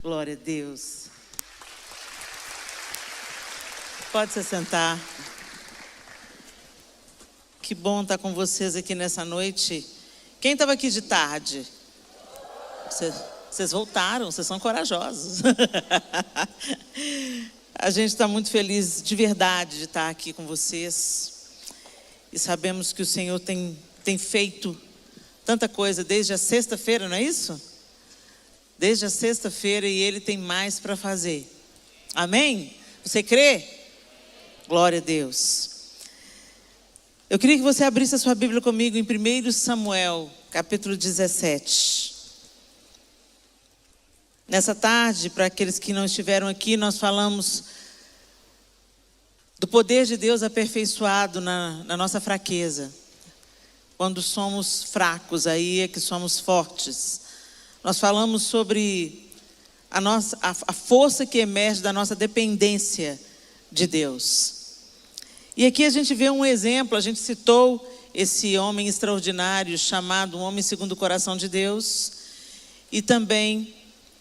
Glória a Deus. Pode se sentar. Que bom estar com vocês aqui nessa noite. Quem estava aqui de tarde? Vocês voltaram, vocês são corajosos. A gente está muito feliz de verdade de estar aqui com vocês. E sabemos que o Senhor tem feito tanta coisa desde a sexta-feira, não é isso? Desde a sexta-feira, e Ele tem mais para fazer. Amém? Você crê? Glória a Deus. Eu queria que você abrisse a sua Bíblia comigo em 1 Samuel, capítulo 17. Nessa tarde, para aqueles que não estiveram aqui, nós falamos do poder de Deus aperfeiçoado na nossa fraqueza. Quando somos fracos, aí é que somos fortes. Nós falamos sobre a força que emerge da nossa dependência de Deus. E aqui a gente vê um exemplo, a gente citou esse homem extraordinário chamado um homem segundo o coração de Deus. E também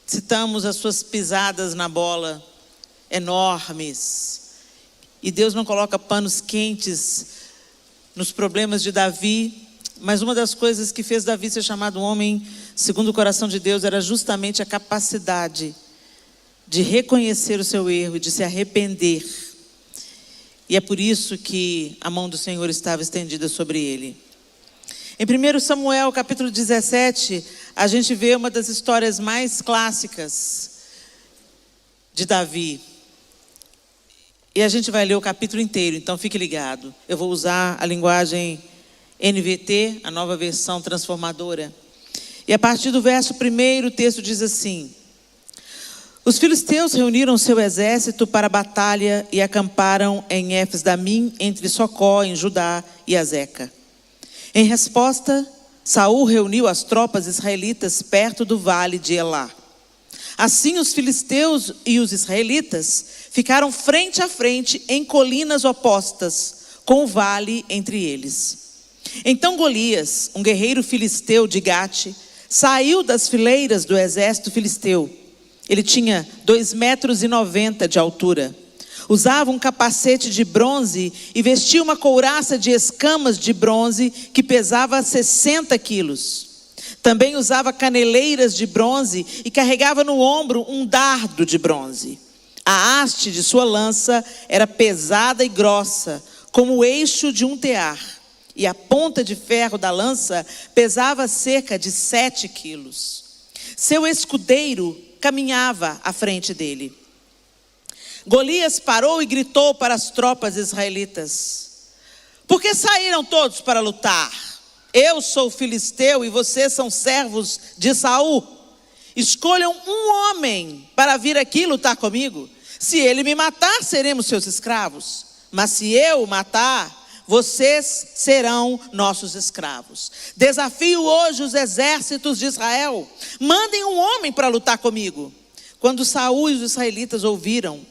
citamos as suas pisadas na bola enormes. E Deus não coloca panos quentes nos problemas de Davi. Mas uma das coisas que fez Davi ser chamado um homem segundo o coração de Deus era justamente a capacidade de reconhecer o seu erro e de se arrepender. E é por isso que a mão do Senhor estava estendida sobre ele. Em 1 Samuel, capítulo 17, a gente vê uma das histórias mais clássicas de Davi. E a gente vai ler o capítulo inteiro, então fique ligado. Eu vou usar a linguagem NVT, a nova versão transformadora. E a partir do verso 1, o texto diz assim: Os filisteus reuniram seu exército para a batalha e acamparam em Éfes-Damim, entre Socó, em Judá, e Azeca. Em resposta, Saul reuniu as tropas israelitas perto do vale de Elá. Assim, os filisteus e os israelitas ficaram frente a frente em colinas opostas, com o vale entre eles. Então Golias, um guerreiro filisteu de Gate, saiu das fileiras do exército filisteu. Ele tinha 2,90 metros de altura. Usava um capacete de bronze e vestia uma couraça de escamas de bronze que pesava 60 quilos. Também usava caneleiras de bronze e carregava no ombro um dardo de bronze. A haste de sua lança era pesada e grossa, como o eixo de um tear. E a ponta de ferro da lança pesava cerca de 7 quilos. Seu escudeiro caminhava à frente dele. Golias parou e gritou para as tropas israelitas: Por que saíram todos para lutar? Eu sou filisteu e vocês são servos de Saul. Escolham um homem para vir aqui lutar comigo. Se ele me matar, seremos seus escravos. Mas se eu o matar, vocês serão nossos escravos. Desafio hoje os exércitos de Israel. Mandem um homem para lutar comigo. Quando Saul e os israelitas ouviram,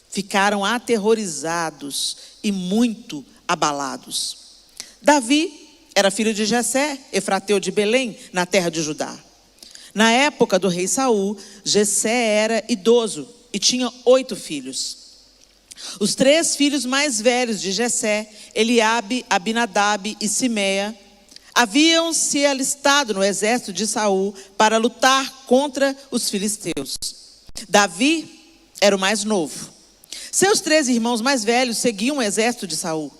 ficaram aterrorizados e muito abalados. Davi era filho de Jessé, efrateu de Belém, na terra de Judá. Na época do rei Saul, Jessé era idoso e tinha 8 filhos. Os 3 filhos mais velhos de Jessé, Eliabe, Abinadab e Simeia, haviam se alistado no exército de Saul para lutar contra os filisteus. Davi era o mais novo. Seus 3 irmãos mais velhos seguiam o exército de Saul,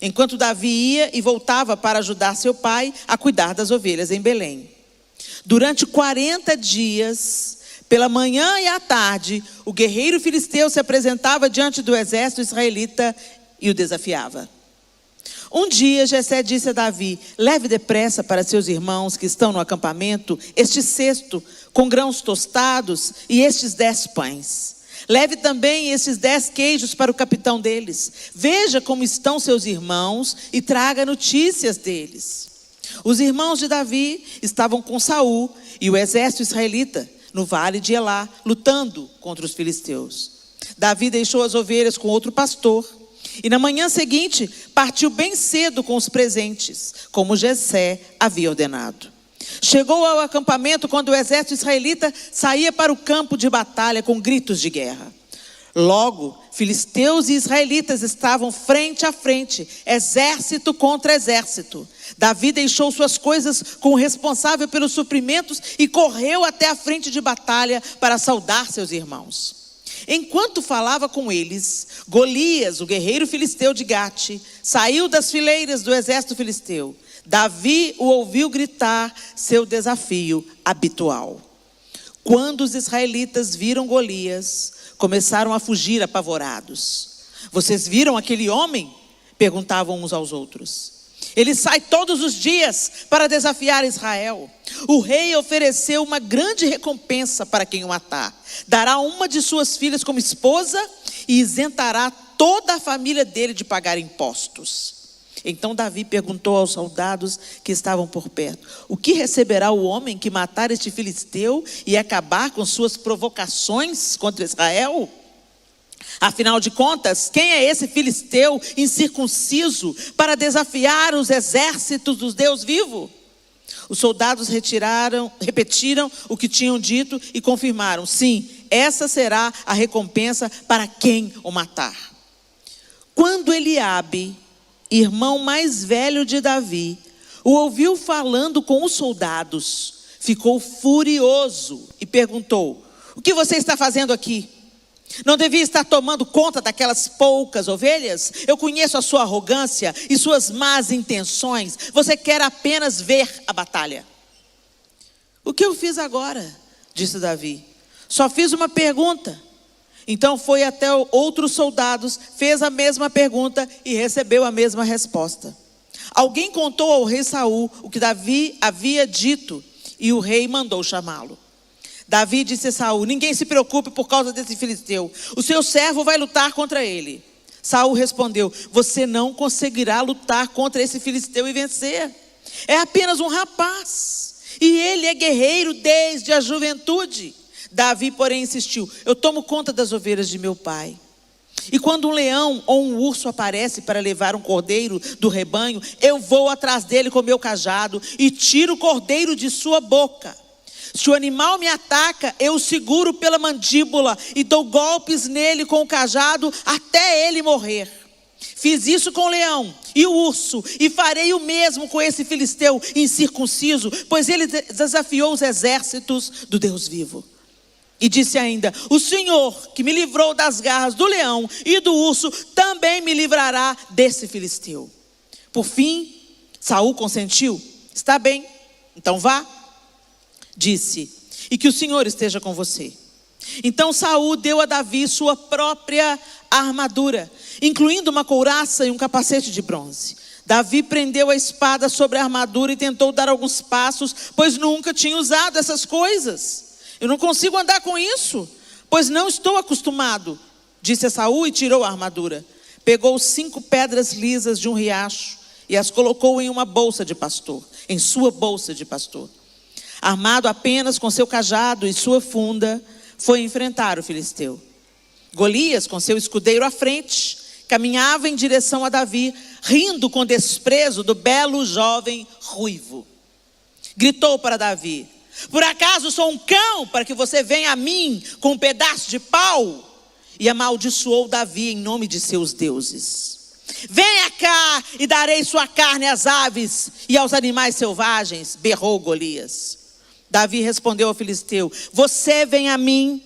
enquanto Davi ia e voltava para ajudar seu pai a cuidar das ovelhas em Belém. Durante 40 dias, pela manhã e à tarde, o guerreiro filisteu se apresentava diante do exército israelita e o desafiava. Um dia, Jessé disse a Davi: Leve depressa para seus irmãos que estão no acampamento este cesto com grãos tostados e estes 10 pães. Leve também estes 10 queijos para o capitão deles. Veja como estão seus irmãos e traga notícias deles. Os irmãos de Davi estavam com Saul e o exército israelita no vale de Elá, lutando contra os filisteus. Davi deixou as ovelhas com outro pastor e na manhã seguinte partiu bem cedo com os presentes, como Jessé havia ordenado. Chegou ao acampamento quando o exército israelita saía para o campo de batalha com gritos de guerra. Logo, filisteus e israelitas estavam frente a frente, exército contra exército. Davi deixou suas coisas com o responsável pelos suprimentos e correu até a frente de batalha para saudar seus irmãos. Enquanto falava com eles, Golias, o guerreiro filisteu de Gate, saiu das fileiras do exército filisteu. Davi o ouviu gritar seu desafio habitual. Quando os israelitas viram Golias, começaram a fugir apavorados. Vocês viram aquele homem? Perguntavam uns aos outros. Ele sai todos os dias para desafiar Israel. O rei ofereceu uma grande recompensa para quem o matar. Dará uma de suas filhas como esposa e isentará toda a família dele de pagar impostos. Então Davi perguntou aos soldados que estavam por perto: o que receberá o homem que matar este filisteu e acabar com suas provocações contra Israel? Afinal de contas, quem é esse filisteu incircunciso para desafiar os exércitos do Deus vivo? Os soldados repetiram o que tinham dito e confirmaram: sim, essa será a recompensa para quem o matar. Quando Eliabe, irmão mais velho de Davi, o ouviu falando com os soldados, ficou furioso e perguntou: o que você está fazendo aqui? Não devia estar tomando conta daquelas poucas ovelhas? Eu conheço a sua arrogância e suas más intenções. Você quer apenas ver a batalha. O que eu fiz agora? Disse Davi. Só fiz uma pergunta. Então foi até outros soldados, fez a mesma pergunta e recebeu a mesma resposta. Alguém contou ao rei Saul o que Davi havia dito e o rei mandou chamá-lo. Davi disse a Saul: ninguém se preocupe por causa desse filisteu. O seu servo vai lutar contra ele. Saul respondeu: você não conseguirá lutar contra esse filisteu e vencer. É apenas um rapaz e ele é guerreiro desde a juventude. Davi, porém, insistiu: eu tomo conta das ovelhas de meu pai. E quando um leão ou um urso aparece para levar um cordeiro do rebanho, eu vou atrás dele com meu cajado e tiro o cordeiro de sua boca. Se o animal me ataca, eu o seguro pela mandíbula e dou golpes nele com o cajado até ele morrer. Fiz isso com o leão e o urso e farei o mesmo com esse filisteu incircunciso, pois ele desafiou os exércitos do Deus vivo. E disse ainda: o Senhor que me livrou das garras do leão e do urso também me livrará desse filisteu. Por fim, Saul consentiu. Está bem, então vá. Disse: e que o Senhor esteja com você. Então Saul deu a Davi sua própria armadura, incluindo uma couraça e um capacete de bronze. Davi prendeu a espada sobre a armadura e tentou dar alguns passos, pois nunca tinha usado essas coisas. Eu não consigo andar com isso, pois não estou acostumado, disse a Saul, e tirou a armadura. Pegou 5 pedras lisas de um riacho e as colocou em uma bolsa de pastor, em sua bolsa de pastor. Armado apenas com seu cajado e sua funda, foi enfrentar o filisteu. Golias, com seu escudeiro à frente, caminhava em direção a Davi, rindo com desprezo do belo jovem ruivo. Gritou para Davi: por acaso sou um cão para que você venha a mim com um pedaço de pau? E amaldiçoou Davi em nome de seus deuses. Venha cá e darei sua carne às aves e aos animais selvagens, berrou Golias. Davi respondeu ao filisteu: você vem a mim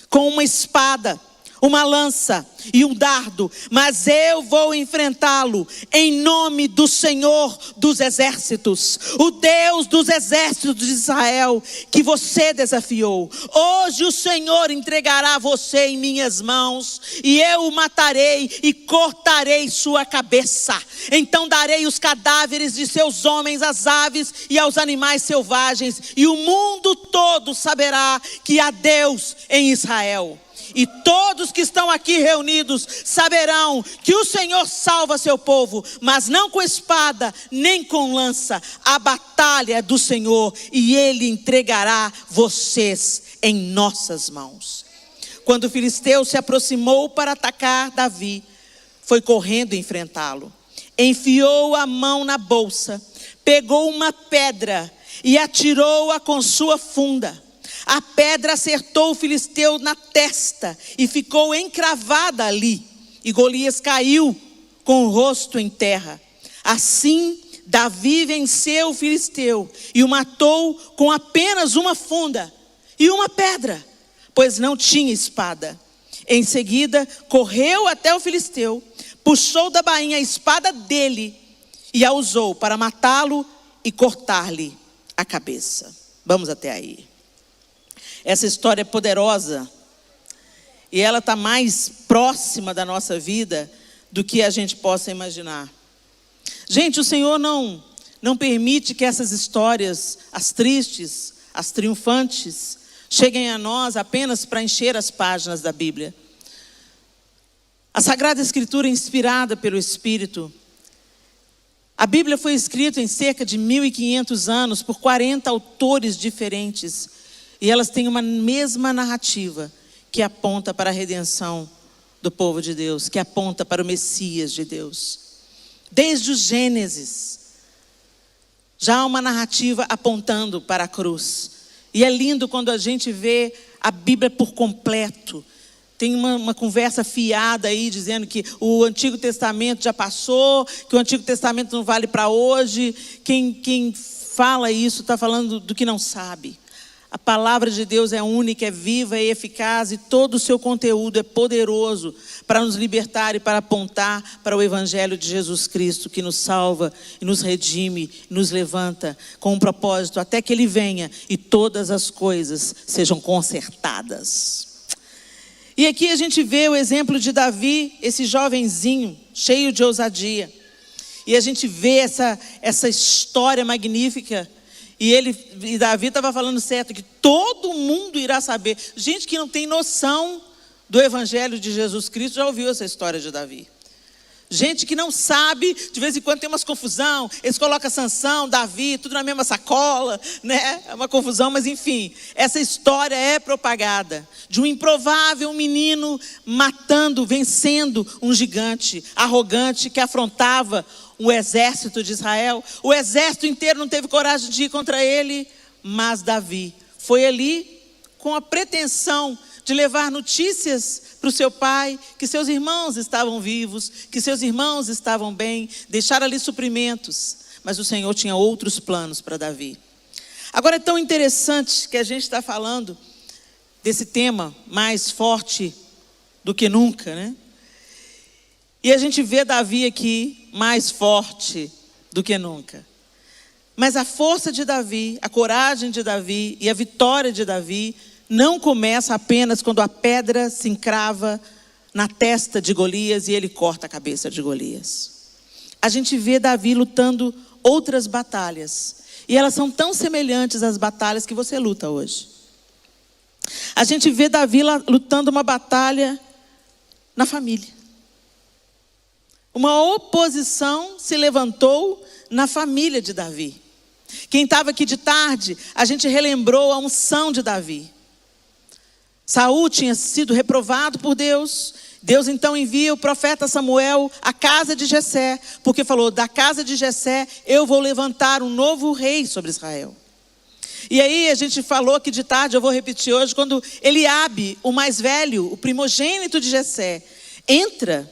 com uma espada, uma lança e um dardo, mas eu vou enfrentá-lo em nome do Senhor dos exércitos, o Deus dos exércitos de Israel, que você desafiou. Hoje o Senhor entregará você em minhas mãos, e eu o matarei e cortarei sua cabeça. Então darei os cadáveres de seus homens às aves e aos animais selvagens, e o mundo todo saberá que há Deus em Israel. E todos que estão aqui reunidos saberão que o Senhor salva seu povo, mas não com espada, nem com lança. A batalha é do Senhor e Ele entregará vocês em nossas mãos. Quando o filisteu se aproximou para atacar Davi, foi correndo enfrentá-lo. Enfiou a mão na bolsa, pegou uma pedra e atirou-a com sua funda. A pedra acertou o filisteu na testa e ficou encravada ali. E Golias caiu com o rosto em terra. Assim, Davi venceu o filisteu e o matou com apenas uma funda e uma pedra, pois não tinha espada. Em seguida, correu até o filisteu, puxou da bainha a espada dele e a usou para matá-lo e cortar-lhe a cabeça. Vamos até aí. Essa história é poderosa e ela está mais próxima da nossa vida do que a gente possa imaginar. Gente, o Senhor não permite que essas histórias, as tristes, as triunfantes, cheguem a nós apenas para encher as páginas da Bíblia. A Sagrada Escritura é inspirada pelo Espírito. A Bíblia foi escrita em cerca de 1500 anos por 40 autores diferentes. E elas têm uma mesma narrativa que aponta para a redenção do povo de Deus, que aponta para o Messias de Deus. Desde o Gênesis, já há uma narrativa apontando para a cruz. E é lindo quando a gente vê a Bíblia por completo. Tem uma conversa fiada aí, dizendo que o Antigo Testamento já passou, que o Antigo Testamento não vale para hoje. Quem fala isso está falando do que não sabe. A palavra de Deus é única, é viva, é eficaz e todo o seu conteúdo é poderoso para nos libertar e para apontar para o Evangelho de Jesus Cristo, que nos salva e nos redime, nos levanta com um propósito até que Ele venha e todas as coisas sejam consertadas. E aqui a gente vê o exemplo de Davi, esse jovenzinho cheio de ousadia. E a gente vê essa história magnífica. E Davi estava falando certo, que todo mundo irá saber. Gente que não tem noção do Evangelho de Jesus Cristo já ouviu essa história de Davi. Gente que não sabe, de vez em quando tem umas confusão, eles colocam Sansão, Davi, tudo na mesma sacola, né? É uma confusão, mas enfim, essa história é propagada de um improvável menino matando, vencendo um gigante arrogante que afrontava o exército de Israel. O exército inteiro não teve coragem de ir contra ele, mas Davi foi ali com a pretensão de levar notícias para o seu pai, que seus irmãos estavam vivos, que seus irmãos estavam bem, deixar ali suprimentos. Mas o Senhor tinha outros planos para Davi. Agora é tão interessante que a gente está falando desse tema mais forte do que nunca, né? E a gente vê Davi aqui mais forte do que nunca. Mas a força de Davi, a coragem de Davi e a vitória de Davi não começa apenas quando a pedra se encrava na testa de Golias e ele corta a cabeça de Golias. A gente vê Davi lutando outras batalhas. E elas são tão semelhantes às batalhas que você luta hoje. A gente vê Davi lutando uma batalha na família. Uma oposição se levantou na família de Davi. Quem estava aqui de tarde, a gente relembrou a unção de Davi. Saul tinha sido reprovado por Deus. Deus então envia o profeta Samuel à casa de Jessé, porque falou: da casa de Jessé eu vou levantar um novo rei sobre Israel. E aí a gente falou aqui de tarde, eu vou repetir hoje, quando Eliabe, o mais velho, o primogênito de Jessé, entra,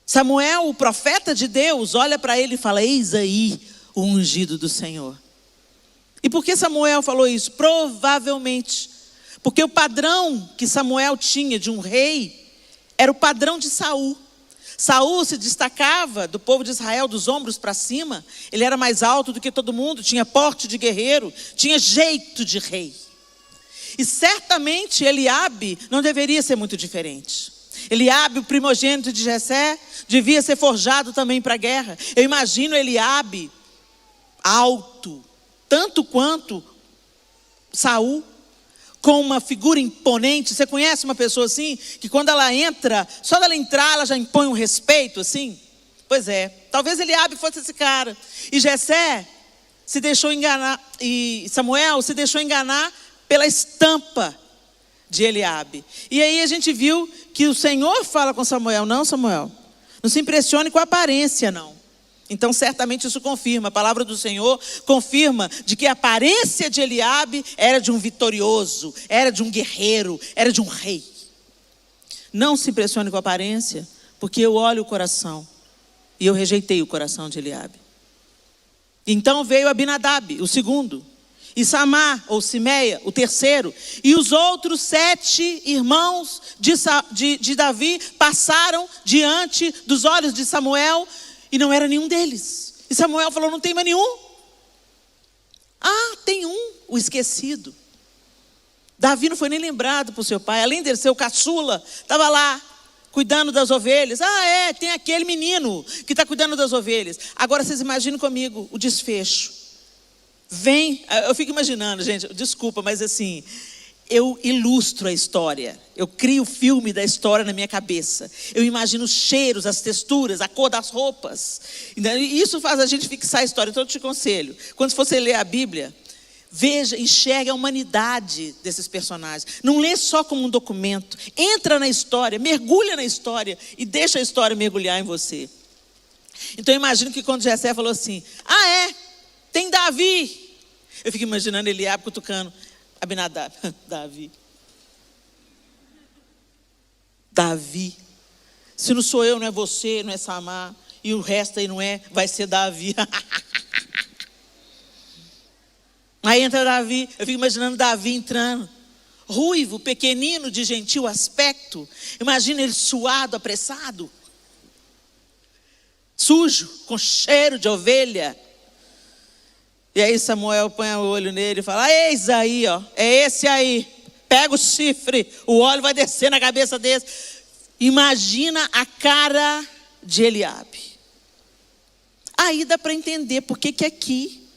Samuel, o profeta de Deus, olha para ele e fala: eis aí o ungido do Senhor. E por que Samuel falou isso? Provavelmente porque o padrão que Samuel tinha de um rei era o padrão de Saul. Saul se destacava do povo de Israel dos ombros para cima. Ele era mais alto do que todo mundo, tinha porte de guerreiro, tinha jeito de rei. E certamente Eliabe não deveria ser muito diferente. Eliabe, o primogênito de Jessé, devia ser forjado também para a guerra. Eu imagino Eliabe alto, tanto quanto Saul, com uma figura imponente. Você conhece uma pessoa assim, que quando ela entra, só dela entrar, ela já impõe um respeito assim? Pois é, talvez Eliabe fosse esse cara. E Jessé se deixou enganar, e Samuel se deixou enganar pela estampa de Eliabe. E aí a gente viu que o Senhor fala com Samuel: não, Samuel, não se impressione com a aparência, não. Então certamente isso confirma, a palavra do Senhor confirma de que a aparência de Eliabe era de um vitorioso, era de um guerreiro, era de um rei. Não se impressione com a aparência, porque eu olho o coração, e eu rejeitei o coração de Eliabe. Então veio Abinadab, o segundo, e Samar, ou Simeia, o terceiro, e os outros 7 irmãos de Davi passaram diante dos olhos de Samuel, e não era nenhum deles. E Samuel falou, não tem mais nenhum? Ah, tem um, o esquecido. Davi não foi nem lembrado por seu pai, além de ser o caçula, estava lá, cuidando das ovelhas. Ah, tem aquele menino que está cuidando das ovelhas. Agora vocês imaginem comigo o desfecho. Vem, eu fico imaginando, gente, desculpa, mas assim, eu ilustro a história, eu crio o filme da história na minha cabeça. Eu imagino os cheiros, as texturas, a cor das roupas. E isso faz a gente fixar a história. Então eu te aconselho, quando você ler a Bíblia, veja, enxergue a humanidade desses personagens. Não lê só como um documento. Entra na história, mergulha na história e deixa a história mergulhar em você. Então eu imagino que quando Jessé falou assim, tem Davi. Eu fico imaginando Eliabe cutucando Abinadab. Davi. Se não sou eu, não é você, não é Samar. E o resto aí não é, vai ser Davi. Aí entra Davi, eu fico imaginando Davi entrando. Ruivo, pequenino, de gentil aspecto. Imagina ele suado, apressado. Sujo, com cheiro de ovelha. E aí Samuel põe o olho nele e fala, eis aí, ó, é esse aí. Pega o chifre, o óleo vai descer na cabeça desse. Imagina a cara de Eliabe. Aí dá para entender por que aqui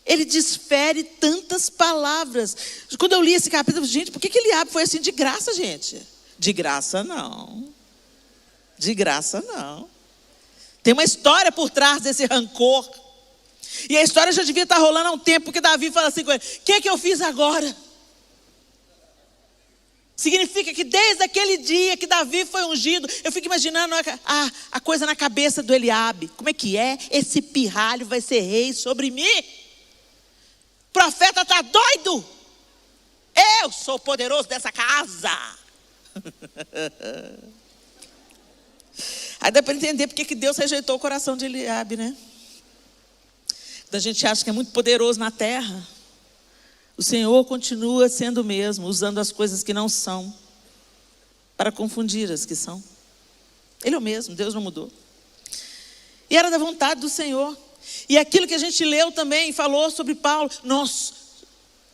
ele desfere tantas palavras. Quando eu li esse capítulo, gente, por que Eliabe foi assim de graça, gente? De graça não. De graça não. Tem uma história por trás desse rancor. E a história já devia estar rolando há um tempo, porque Davi fala assim com ele, o que eu fiz agora? Significa que desde aquele dia que Davi foi ungido, eu fico imaginando a coisa na cabeça do Eliabe. Como é que é? Esse pirralho vai ser rei sobre mim? O profeta está doido? Eu sou o poderoso dessa casa. Aí dá para entender porque que Deus rejeitou o coração de Eliabe, né? Quando a gente acha que é muito poderoso na terra, o Senhor continua sendo o mesmo, usando as coisas que não são, para confundir as que são. Ele é o mesmo, Deus não mudou. E era da vontade do Senhor. E aquilo que a gente leu também, falou sobre Paulo,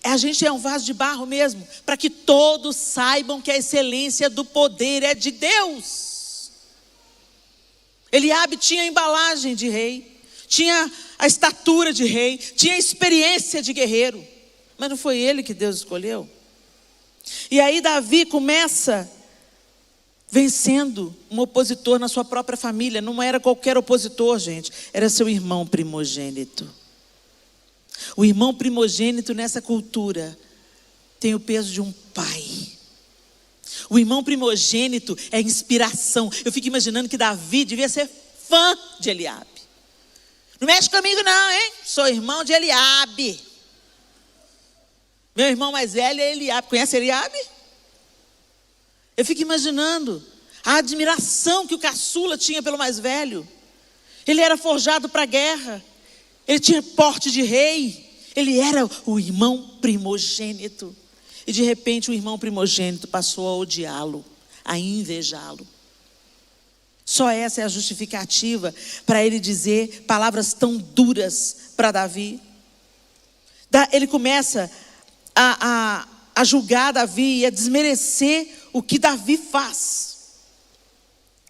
a gente é um vaso de barro mesmo, para que todos saibam que a excelência do poder é de Deus. Eliabe tinha a embalagem de rei, tinha a estatura de rei, tinha a experiência de guerreiro, mas não foi ele que Deus escolheu. E aí Davi começa vencendo um opositor na sua própria família. Não era qualquer opositor, gente, era seu irmão primogênito. O irmão primogênito nessa cultura tem o peso de um pai. O irmão primogênito é inspiração. Eu fico imaginando que Davi devia ser fã de Eliabe. Não mexe comigo não, hein? Sou irmão de Eliabe. Meu irmão mais velho é Eliabe. Conhece Eliabe? Eu fico imaginando a admiração que o caçula tinha pelo mais velho. Ele era forjado para a guerra. Ele tinha porte de rei. Ele era o irmão primogênito. E de repente o irmão primogênito passou a odiá-lo, a invejá-lo. Só essa é a justificativa para ele dizer palavras tão duras para Davi. Ele começa a julgar Davi e a desmerecer o que Davi faz.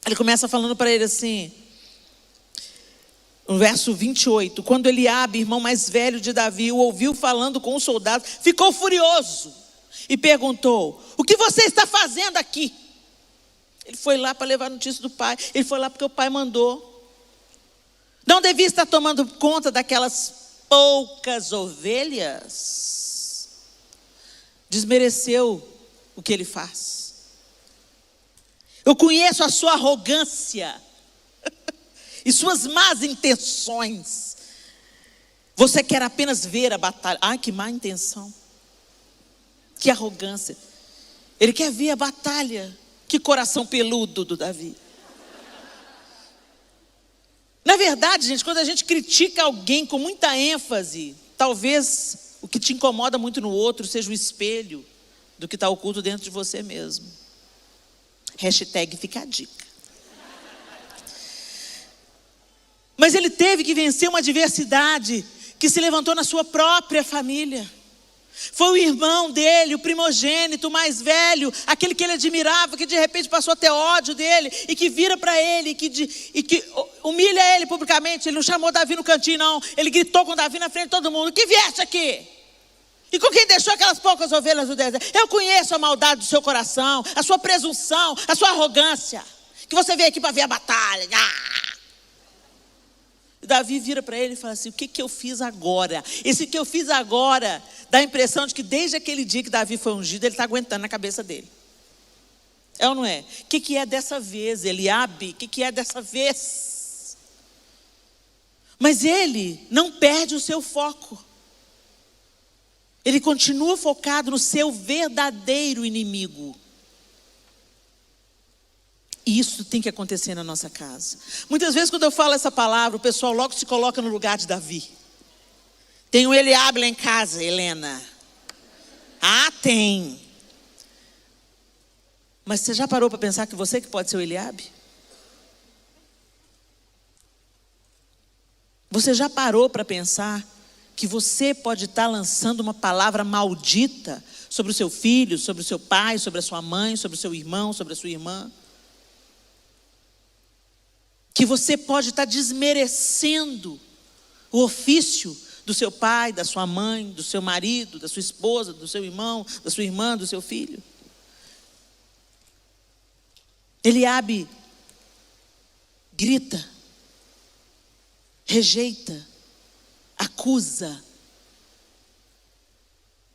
Ele começa falando para ele assim, no verso 28, quando Eliabe, irmão mais velho de Davi, o ouviu falando com os soldados, ficou furioso e perguntou, o que você está fazendo aqui? Ele foi lá para levar a notícia do pai. Ele foi lá porque o pai mandou. Não devia estar tomando conta daquelas poucas ovelhas. Desmereceu o que ele faz. Eu conheço a sua arrogância. e suas más intenções. Você quer apenas ver a batalha. Ai, que má intenção. Que arrogância. Ele quer ver a batalha. Que coração peludo do Davi. Na verdade, gente, quando a gente critica alguém com muita ênfase, talvez o que te incomoda muito no outro seja o espelho do que está oculto dentro de você mesmo. Hashtag fica a dica. Mas ele teve que vencer uma adversidade que se levantou na sua própria família. Foi o irmão dele, o primogênito, o mais velho, aquele que ele admirava, que de repente passou a ter ódio dele, e que vira para ele, e que humilha ele publicamente. Ele não chamou Davi no cantinho, não. Ele gritou com Davi na frente de todo mundo: que vieste aqui? E com quem deixou aquelas poucas ovelhas do deserto? Eu conheço a maldade do seu coração, a sua presunção, a sua arrogância, que você veio aqui para ver a batalha. E Davi vira para ele e fala assim: o que eu fiz agora? Esse que eu fiz agora dá a impressão de que desde aquele dia que Davi foi ungido, ele está aguentando na cabeça dele. É ou não é? O que é dessa vez, Eliabe? O que é dessa vez? Mas ele não perde o seu foco. Ele continua focado no seu verdadeiro inimigo. E isso tem que acontecer na nossa casa. Muitas vezes quando eu falo essa palavra, o pessoal logo se coloca no lugar de Davi. Tem um Eliabe lá em casa, Helena. Ah, tem. Mas você já parou para pensar que você que pode ser o Eliabe? Você já parou para pensar que você pode estar lançando uma palavra maldita sobre o seu filho, sobre o seu pai, sobre a sua mãe, sobre o seu irmão, sobre a sua irmã? Que você pode estar desmerecendo o ofício do seu pai, da sua mãe, do seu marido, da sua esposa, do seu irmão, da sua irmã, do seu filho. Eliabe grita, rejeita, acusa.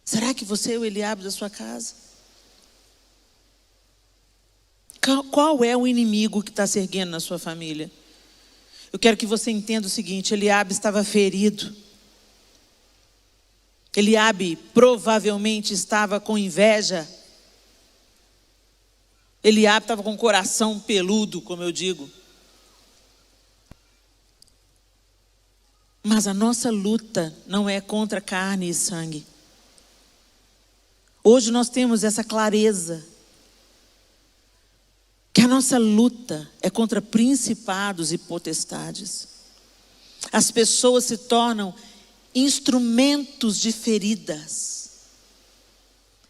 Será que você é o Eliabe da sua casa? Qual é o inimigo que está se erguendo na sua família? Eu quero que você entenda o seguinte: Eliabe estava ferido. Eliabe provavelmente estava com inveja. Eliabe estava com o coração peludo, como eu digo. Mas a nossa luta não é contra carne e sangue. Hoje nós temos essa clareza, que a nossa luta é contra principados e potestades. As pessoas se tornam instrumentos de feridas.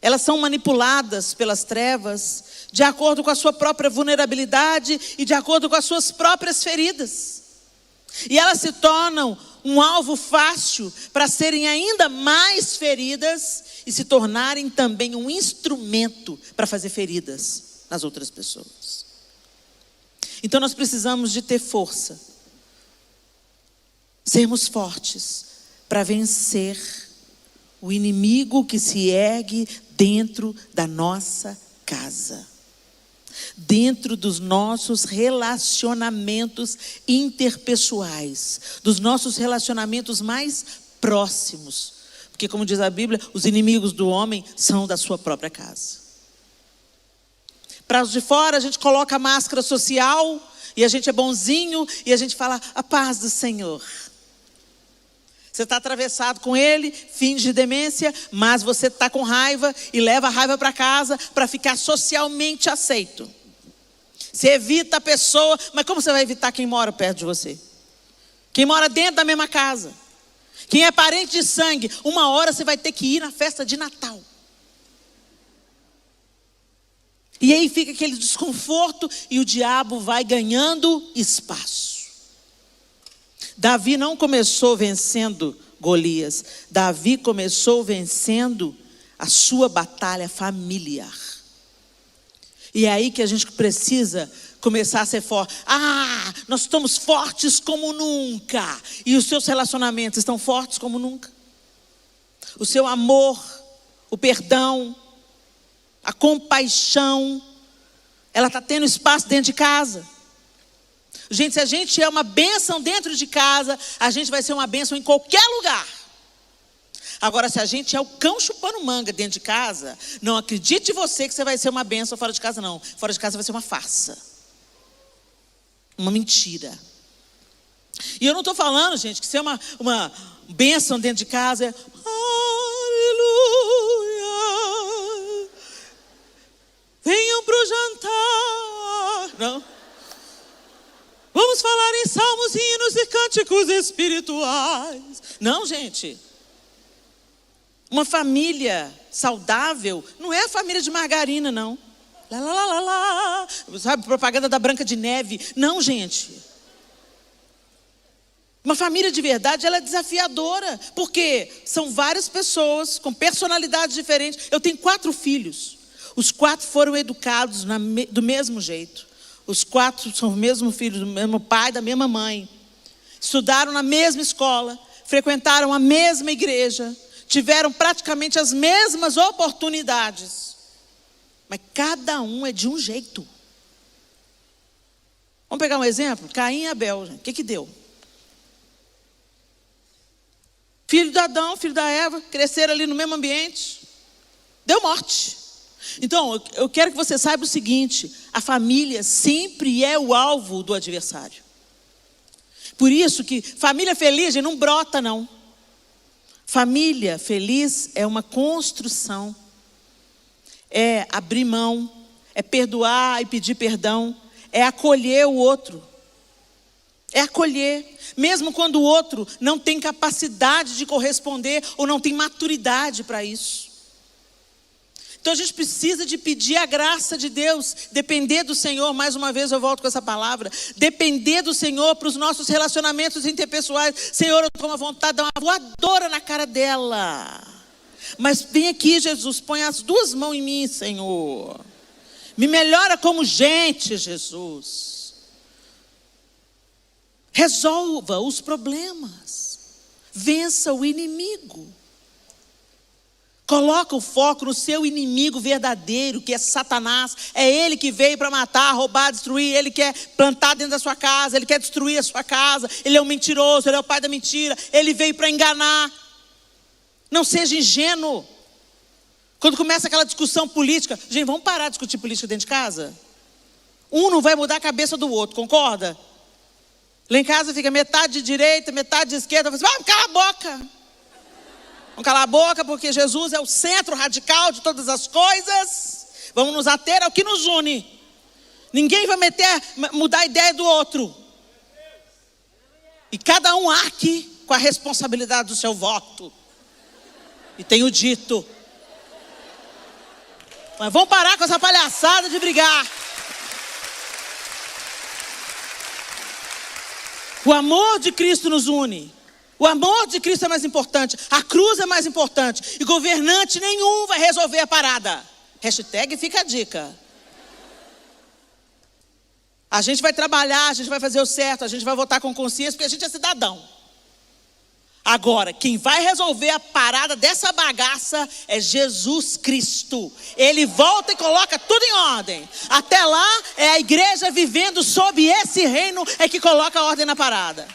Elas são manipuladas pelas trevas de acordo com a sua própria vulnerabilidade e de acordo com as suas próprias feridas. E elas se tornam um alvo fácil para serem ainda mais feridas e se tornarem também um instrumento para fazer feridas nas outras pessoas. Então nós precisamos de ter força, sermos fortes para vencer o inimigo que se ergue dentro da nossa casa, dentro dos nossos relacionamentos interpessoais, dos nossos relacionamentos mais próximos, porque como diz a Bíblia, os inimigos do homem são da sua própria casa. Para os de fora a gente coloca a máscara social e a gente é bonzinho e a gente fala: a paz do Senhor. Você está atravessado com ele, finge demência, mas você está com raiva e leva a raiva para casa para ficar socialmente aceito. Você evita a pessoa, mas como você vai evitar quem mora perto de você? Quem mora dentro da mesma casa? Quem é parente de sangue? Uma hora você vai ter que ir na festa de Natal. E aí fica aquele desconforto e o diabo vai ganhando espaço. Davi não começou vencendo Golias. Davi começou vencendo a sua batalha familiar. E é aí que a gente precisa começar a ser forte. Nós estamos fortes como nunca. E os seus relacionamentos estão fortes como nunca. O seu amor, o perdão, a compaixão, ela está tendo espaço dentro de casa. Gente, se a gente é uma bênção dentro de casa, a gente vai ser uma bênção em qualquer lugar. Agora, se a gente é o cão chupando manga dentro de casa, não acredite você que você vai ser uma bênção fora de casa, não. Fora de casa vai ser uma farsa. Uma mentira. E eu não estou falando, gente, que ser uma bênção dentro de casa é aleluia, venham para o jantar. Não. Vamos falar em salmos, hinos e cânticos espirituais. Não, gente. Uma família saudável não é a família de margarina, não. Lá, lá, lá, lá, lá. Sabe, propaganda da Branca de Neve. Não, gente. Uma família de verdade, ela é desafiadora. Porque são várias pessoas com personalidades diferentes. Eu tenho 4 filhos. Os 4 foram educados do mesmo jeito. Os 4 são o mesmo filho, do mesmo pai, da mesma mãe. Estudaram na mesma escola. Frequentaram a mesma igreja. Tiveram praticamente as mesmas oportunidades. Mas cada um é de um jeito. Vamos pegar um exemplo? Caim e Abel. O que deu? Filho de Adão, filho da Eva, cresceram ali no mesmo ambiente. Deu morte. Então, eu quero que você saiba o seguinte: a família sempre é o alvo do adversário. Por isso que família feliz, gente, não brota, não. Família feliz é uma construção. É abrir mão, é perdoar e pedir perdão, é acolher o outro. É acolher, mesmo quando o outro não tem capacidade de corresponder ou não tem maturidade para isso. Então a gente precisa de pedir a graça de Deus, depender do Senhor, mais uma vez eu volto com essa palavra, depender do Senhor para os nossos relacionamentos interpessoais. Senhor, eu estou com uma vontade de dar uma voadora na cara dela. Mas vem aqui, Jesus, põe as 2 mãos em mim, Senhor. Me melhora como gente, Jesus. Resolva os problemas. Vença o inimigo. Coloca o foco no seu inimigo verdadeiro, que é Satanás. É ele que veio para matar, roubar, destruir. Ele quer plantar dentro da sua casa. Ele quer destruir a sua casa. Ele é um mentiroso, ele é o pai da mentira. Ele veio para enganar. Não seja ingênuo. Quando começa aquela discussão política, gente, vamos parar de discutir política dentro de casa? Um não vai mudar a cabeça do outro, concorda? Lá em casa fica metade de direita, metade de esquerda. Vamos calar a boca. Vamos calar a boca porque Jesus é o centro radical de todas as coisas. Vamos nos ater ao que nos une. Ninguém vai mudar a ideia do outro. E cada um arque com a responsabilidade do seu voto. E tenho dito. Mas vamos parar com essa palhaçada de brigar. O amor de Cristo nos une. O amor de Cristo é mais importante. A cruz é mais importante. E governante nenhum vai resolver a parada. Hashtag fica a dica. A gente vai trabalhar, a gente vai fazer o certo, a gente vai votar com consciência, porque a gente é cidadão. Agora, quem vai resolver a parada dessa bagaça é Jesus Cristo. Ele volta e coloca tudo em ordem. Até lá, é a igreja vivendo sob esse reino é que coloca a ordem na parada.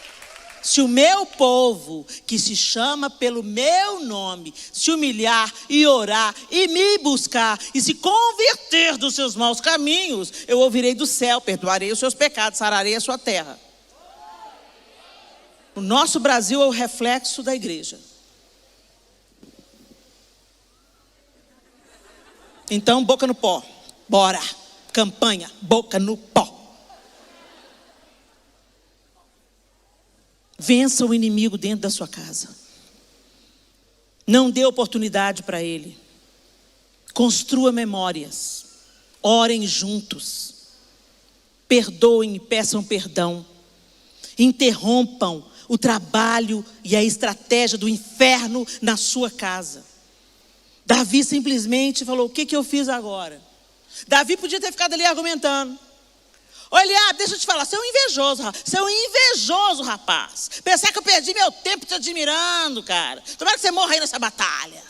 Se o meu povo, que se chama pelo meu nome, se humilhar e orar e me buscar e se converter dos seus maus caminhos, eu ouvirei do céu, perdoarei os seus pecados, sararei a sua terra. O nosso Brasil é o reflexo da igreja. Então, boca no pó. Bora. Campanha, boca no pó. Vença o inimigo dentro da sua casa. Não dê oportunidade para ele. Construa memórias. Orem juntos. Perdoem e peçam perdão. Interrompam o trabalho e a estratégia do inferno na sua casa. Davi simplesmente falou: o que eu fiz agora? Davi podia ter ficado ali argumentando. Ô Eliabe, deixa eu te falar, você é um invejoso, você é um invejoso, rapaz. Pensar que eu perdi meu tempo te admirando, cara. Tomara que você morra aí nessa batalha.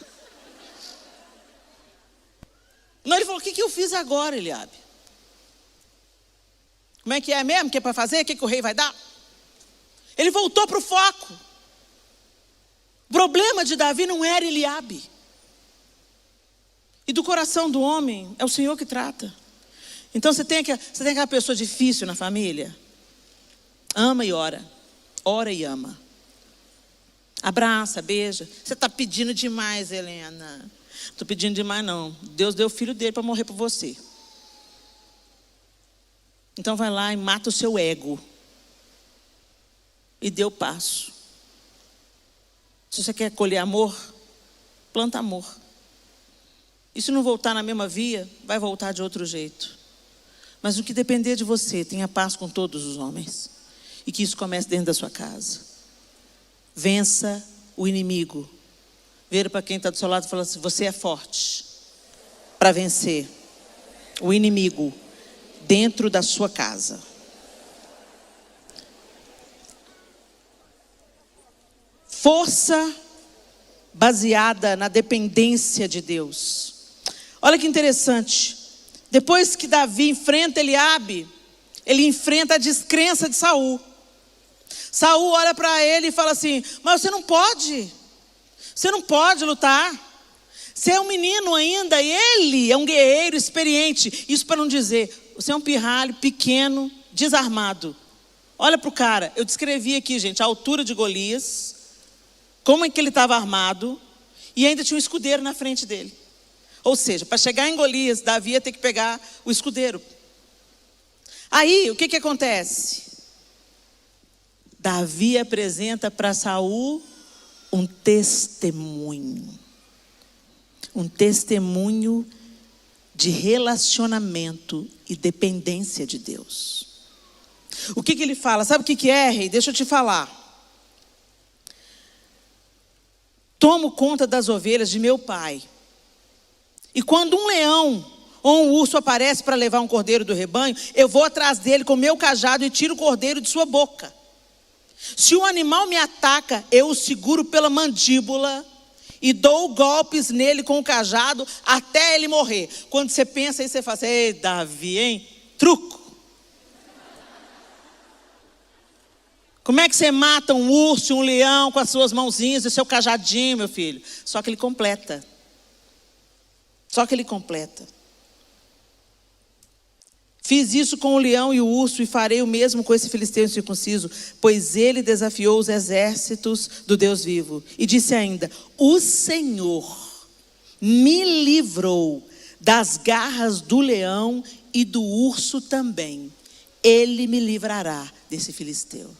Não, ele falou: o que eu fiz agora, Eliabe? Como é que é mesmo? O que é para fazer? O que o rei vai dar? Ele voltou para o foco. O problema de Davi não era Eliabe. E do coração do homem é o Senhor que trata. Então você tem aquela pessoa difícil na família. Ama e ora. Ora e ama. Abraça, beija. Você está pedindo demais, Helena. Não estou pedindo demais, não. Deus deu o filho dele para morrer por você. Então vai lá e mata o seu ego. E dê o passo. Se você quer colher amor, planta amor. E se não voltar na mesma via, vai voltar de outro jeito. Mas o que depender de você, tenha paz com todos os homens. E que isso comece dentro da sua casa. Vença o inimigo. Vira para quem está do seu lado e fala assim: você é forte para vencer o inimigo dentro da sua casa. Força baseada na dependência de Deus. Olha que interessante. Depois que Davi enfrenta Eliabe, ele enfrenta a descrença de Saul. Saul olha para ele e fala assim: mas você não pode lutar. Você é um menino ainda, e ele é um guerreiro experiente. Isso para não dizer, você é um pirralho pequeno, desarmado. Olha para o cara, eu descrevi aqui, gente, a altura de Golias, como é que ele estava armado, e ainda tinha um escudeiro na frente dele. Ou seja, para chegar em Golias, Davi ia ter que pegar o escudeiro. Aí, o que acontece? Davi apresenta para Saul um testemunho. Um testemunho de relacionamento e dependência de Deus. O que ele fala? Sabe o que é, rei? Deixa eu te falar. Tomo conta das ovelhas de meu pai. E quando um leão ou um urso aparece para levar um cordeiro do rebanho, eu vou atrás dele com meu cajado e tiro o cordeiro de sua boca. Se o animal me ataca, eu o seguro pela mandíbula e dou golpes nele com o cajado até ele morrer. Quando você pensa aí, você fala assim: ei, Davi, hein? Truco. Como é que você mata um urso e um leão com as suas mãozinhas e seu cajadinho, meu filho? Só que ele completa. Fiz isso com o leão e o urso e farei o mesmo com esse filisteu incircunciso, pois ele desafiou os exércitos do Deus vivo. E disse ainda: o Senhor me livrou das garras do leão e do urso também. Ele me livrará desse filisteu.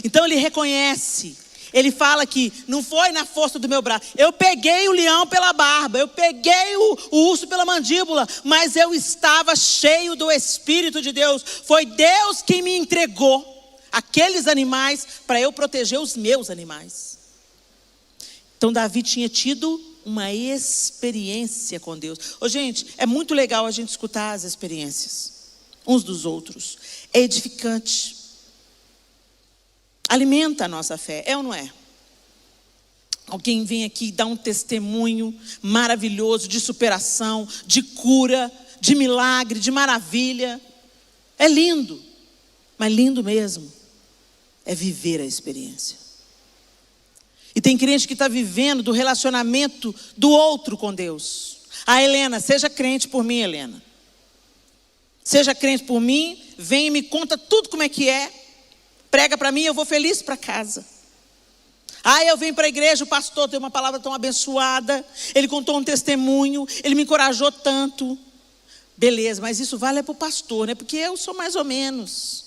Então ele reconhece. Ele fala que não foi na força do meu braço. Eu peguei o leão pela barba, eu peguei o urso pela mandíbula, mas eu estava cheio do Espírito de Deus. Foi Deus quem me entregou aqueles animais para eu proteger os meus animais. Então Davi tinha tido uma experiência com Deus. Gente, é muito legal a gente escutar as experiências uns dos outros. É edificante. Alimenta a nossa fé, é ou não é? Alguém vem aqui e dá um testemunho maravilhoso de superação, de cura, de milagre, de maravilha. É lindo, mas lindo mesmo é viver a experiência. E tem crente que está vivendo do relacionamento do outro com Deus. Helena, seja crente por mim, Helena. Seja crente por mim, vem e me conta tudo como é que é. Prega para mim, eu vou feliz para casa. Eu venho para a igreja, o pastor tem uma palavra tão abençoada, ele contou um testemunho, ele me encorajou tanto. Beleza, mas isso vale para o pastor, né? Porque eu sou mais ou menos.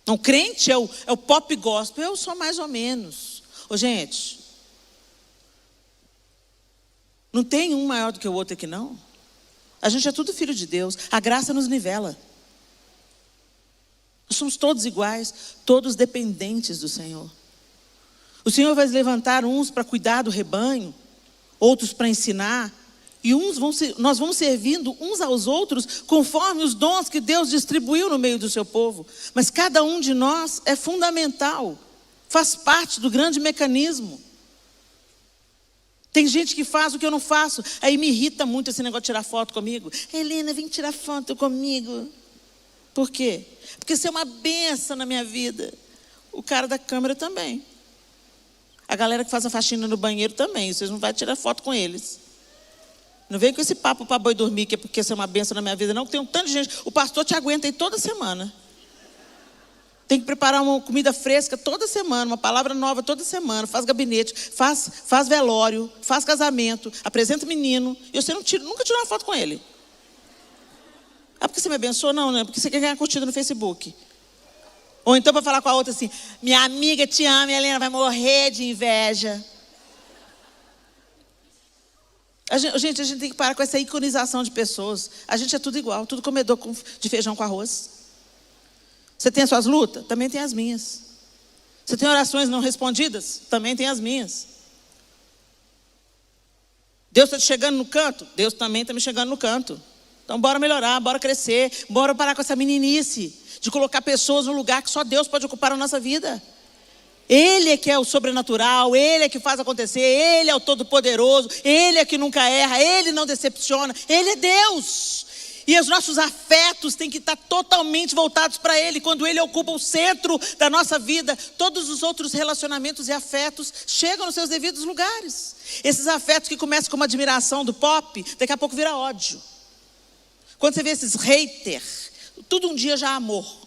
Não, crente é o pop gospel, eu sou mais ou menos. Gente, não tem um maior do que o outro aqui não. A gente é tudo filho de Deus, a graça nos nivela. Nós somos todos iguais, todos dependentes do Senhor. O Senhor vai levantar uns para cuidar do rebanho, outros para ensinar, e nós vamos servindo uns aos outros conforme os dons que Deus distribuiu no meio do seu povo. Mas cada um de nós é fundamental, faz parte do grande mecanismo. Tem gente que faz o que eu não faço, aí me irrita muito esse negócio de tirar foto comigo. Helena, vem tirar foto comigo. Por quê? Porque isso é uma bênção na minha vida. O cara da câmera também. A galera que faz a faxina no banheiro também. Vocês não vão tirar foto com eles. Não vem com esse papo para boi dormir, que é porque isso é uma bênção na minha vida, não. Que tem um tanto de gente. O pastor te aguenta aí toda semana. Tem que preparar uma comida fresca toda semana, uma palavra nova toda semana. Faz gabinete, faz velório, faz casamento, apresenta menino. E você nunca tirou uma foto com ele. É porque você me abençoou? Não, não é porque você quer ganhar curtida no Facebook. Ou então para falar com a outra assim: minha amiga te ama, Helena vai morrer de inveja. A gente tem que parar com essa iconização de pessoas. A gente é tudo igual, tudo comedor de feijão com arroz. Você tem as suas lutas? Também tem as minhas. Você tem orações não respondidas? Também tem as minhas. Deus está te chegando no canto? Deus também está me chegando no canto. Então bora melhorar, bora crescer, bora parar com essa meninice de colocar pessoas no lugar que só Deus pode ocupar na nossa vida. Ele é que é o sobrenatural, Ele é que faz acontecer, Ele é o todo-poderoso, Ele é que nunca erra, Ele não decepciona, Ele é Deus. E os nossos afetos têm que estar totalmente voltados para Ele. Quando Ele ocupa o centro da nossa vida, todos os outros relacionamentos e afetos chegam nos seus devidos lugares. Esses afetos que começam com uma admiração do pop, daqui a pouco vira ódio. Quando você vê esses haters, tudo um dia já é amor.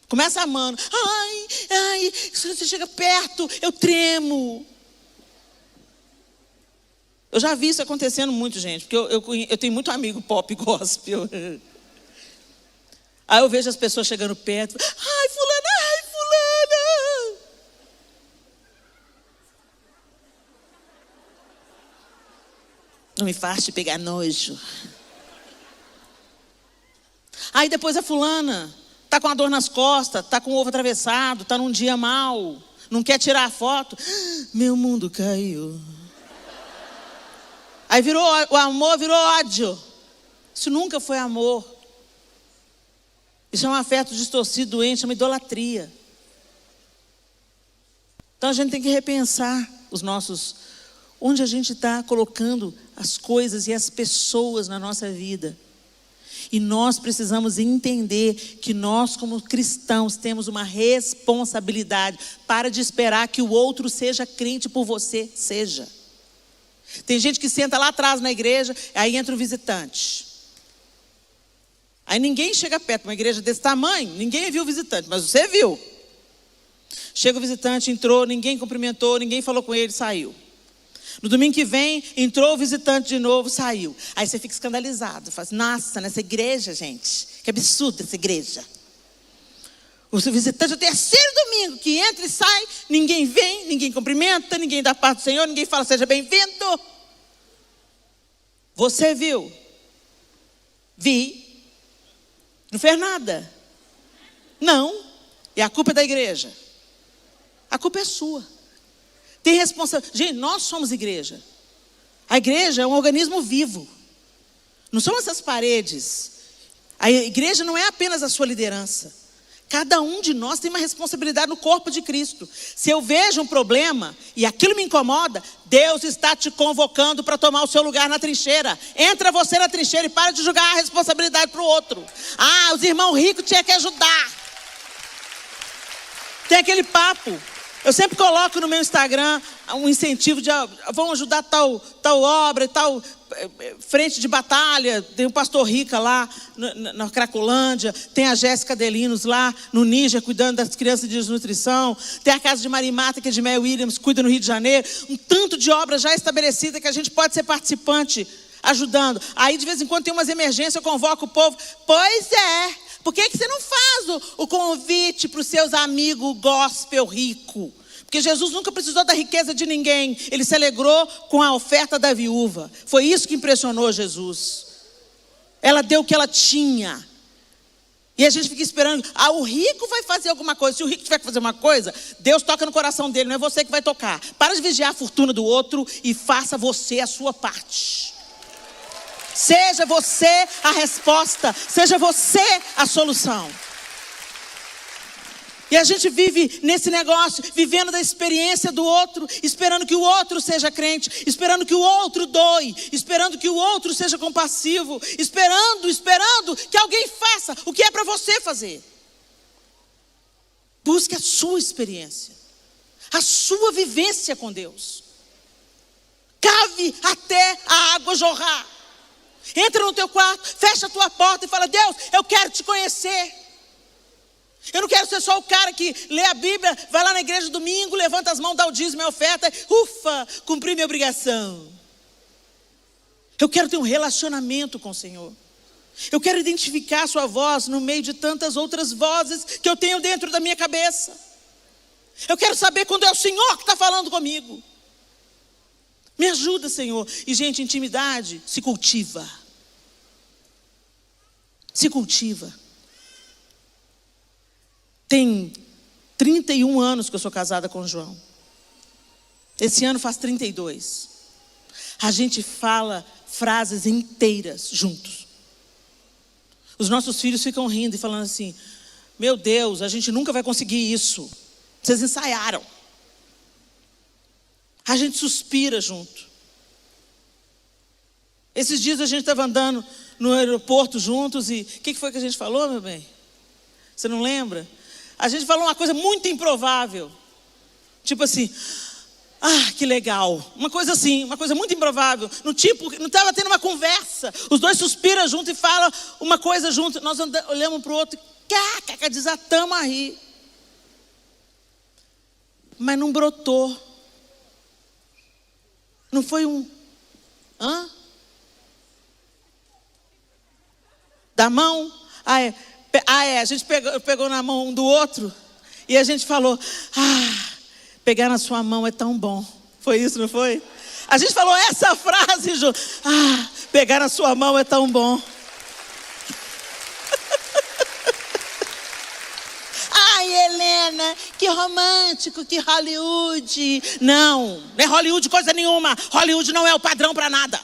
Começa amando. Ai, se você chega perto, eu tremo. Eu já vi isso acontecendo muito, gente. Porque eu tenho muito amigo pop gospel. Aí eu vejo as pessoas chegando perto. Ai, fulana. Não me faz te pegar nojo. Aí depois a fulana está com a dor nas costas, está com o ovo atravessado, está num dia mal, não quer tirar a foto. Meu mundo caiu. Aí o amor virou ódio. Isso nunca foi amor. Isso é um afeto distorcido, doente, é uma idolatria. Então a gente tem que repensar onde a gente está colocando as coisas e as pessoas na nossa vida. E nós precisamos entender que nós, como cristãos, temos uma responsabilidade. Para de esperar que o outro seja crente por você, seja. Tem gente que senta lá atrás na igreja, aí entra o visitante. Aí ninguém chega perto, uma igreja desse tamanho, ninguém viu o visitante, mas você viu. Chega o visitante, entrou, ninguém cumprimentou, ninguém falou com ele, saiu. No domingo que vem, entrou o visitante de novo, saiu. Aí você fica escandalizado. Fala assim, nossa, nessa igreja, gente, que absurdo essa igreja. O visitante é o terceiro domingo que entra e sai, ninguém vem, ninguém cumprimenta, ninguém dá parte do Senhor, ninguém fala seja bem-vindo. Você viu? Vi. Não fez nada. Não. E a culpa é da igreja. A culpa é sua. Tem responsabilidade. Gente, nós somos igreja. A igreja é um organismo vivo. Não são essas paredes. A igreja não é apenas a sua liderança. Cada um de nós tem uma responsabilidade no corpo de Cristo. Se eu vejo um problema e aquilo me incomoda, Deus está te convocando para tomar o seu lugar na trincheira. Entra você na trincheira e para de jogar a responsabilidade para o outro. Ah, os irmãos ricos tinham que ajudar. Tem aquele papo. Eu sempre coloco no meu Instagram um incentivo de vamos ajudar tal obra e tal frente de batalha. Tem o pastor Rica lá na Cracolândia, tem a Jéssica Delinos lá no Níger cuidando das crianças de desnutrição, tem a casa de Marimata que é de Mel Williams, cuida no Rio de Janeiro. Um tanto de obra já estabelecida que a gente pode ser participante ajudando. Aí de vez em quando tem umas emergências, eu convoco o povo. Pois é. Por que você não faz o convite para os seus amigos gospel rico? Porque Jesus nunca precisou da riqueza de ninguém. Ele se alegrou com a oferta da viúva. Foi isso que impressionou Jesus. Ela deu o que ela tinha. E a gente fica esperando. O rico vai fazer alguma coisa. Se o rico tiver que fazer uma coisa, Deus toca no coração dele. Não é você que vai tocar. Para de vigiar a fortuna do outro e faça você a sua parte. Seja você a resposta. Seja você a solução. E a gente vive nesse negócio, vivendo da experiência do outro, esperando que o outro seja crente, esperando que o outro doe, esperando que o outro seja compassivo, esperando que alguém faça o que é para você fazer. Busque a sua experiência, a sua vivência com Deus. Cave até a água jorrar. Entra no teu quarto, fecha a tua porta e fala: Deus, eu quero te conhecer. Eu não quero ser só o cara que lê a Bíblia, vai lá na igreja domingo, levanta as mãos, dá o dízimo e a oferta, ufa, cumpri minha obrigação. Eu quero ter um relacionamento com o Senhor. Eu quero identificar a sua voz no meio de tantas outras vozes que eu tenho dentro da minha cabeça. Eu quero saber quando é o Senhor que está falando comigo. Me ajuda, Senhor. E, gente, intimidade se cultiva. Se cultiva. Tem 31 anos que eu sou casada com o João. Esse ano faz 32. A gente fala frases inteiras juntos. Os nossos filhos ficam rindo e falando assim: meu Deus, a gente nunca vai conseguir isso. Vocês ensaiaram. A gente suspira junto. Esses dias a gente estava andando no aeroporto juntos e o que foi que a gente falou, meu bem? Você não lembra? A gente falou uma coisa muito improvável. Tipo assim: ah, que legal. Uma coisa assim, uma coisa muito improvável. Não estava tendo uma conversa. Os dois suspiram junto e falam uma coisa junto. Nós olhamos para o outro e desatamos a rir. Mas não brotou. Não foi um... hã? Da mão? A gente pegou na mão um do outro e a gente falou: ah, pegar na sua mão é tão bom. Foi isso, não foi? A gente falou essa frase, Ju. Ah, pegar na sua mão é tão bom. Ai, Helena, que romântico, que Hollywood. Não é Hollywood coisa nenhuma. Hollywood não é o padrão para nada.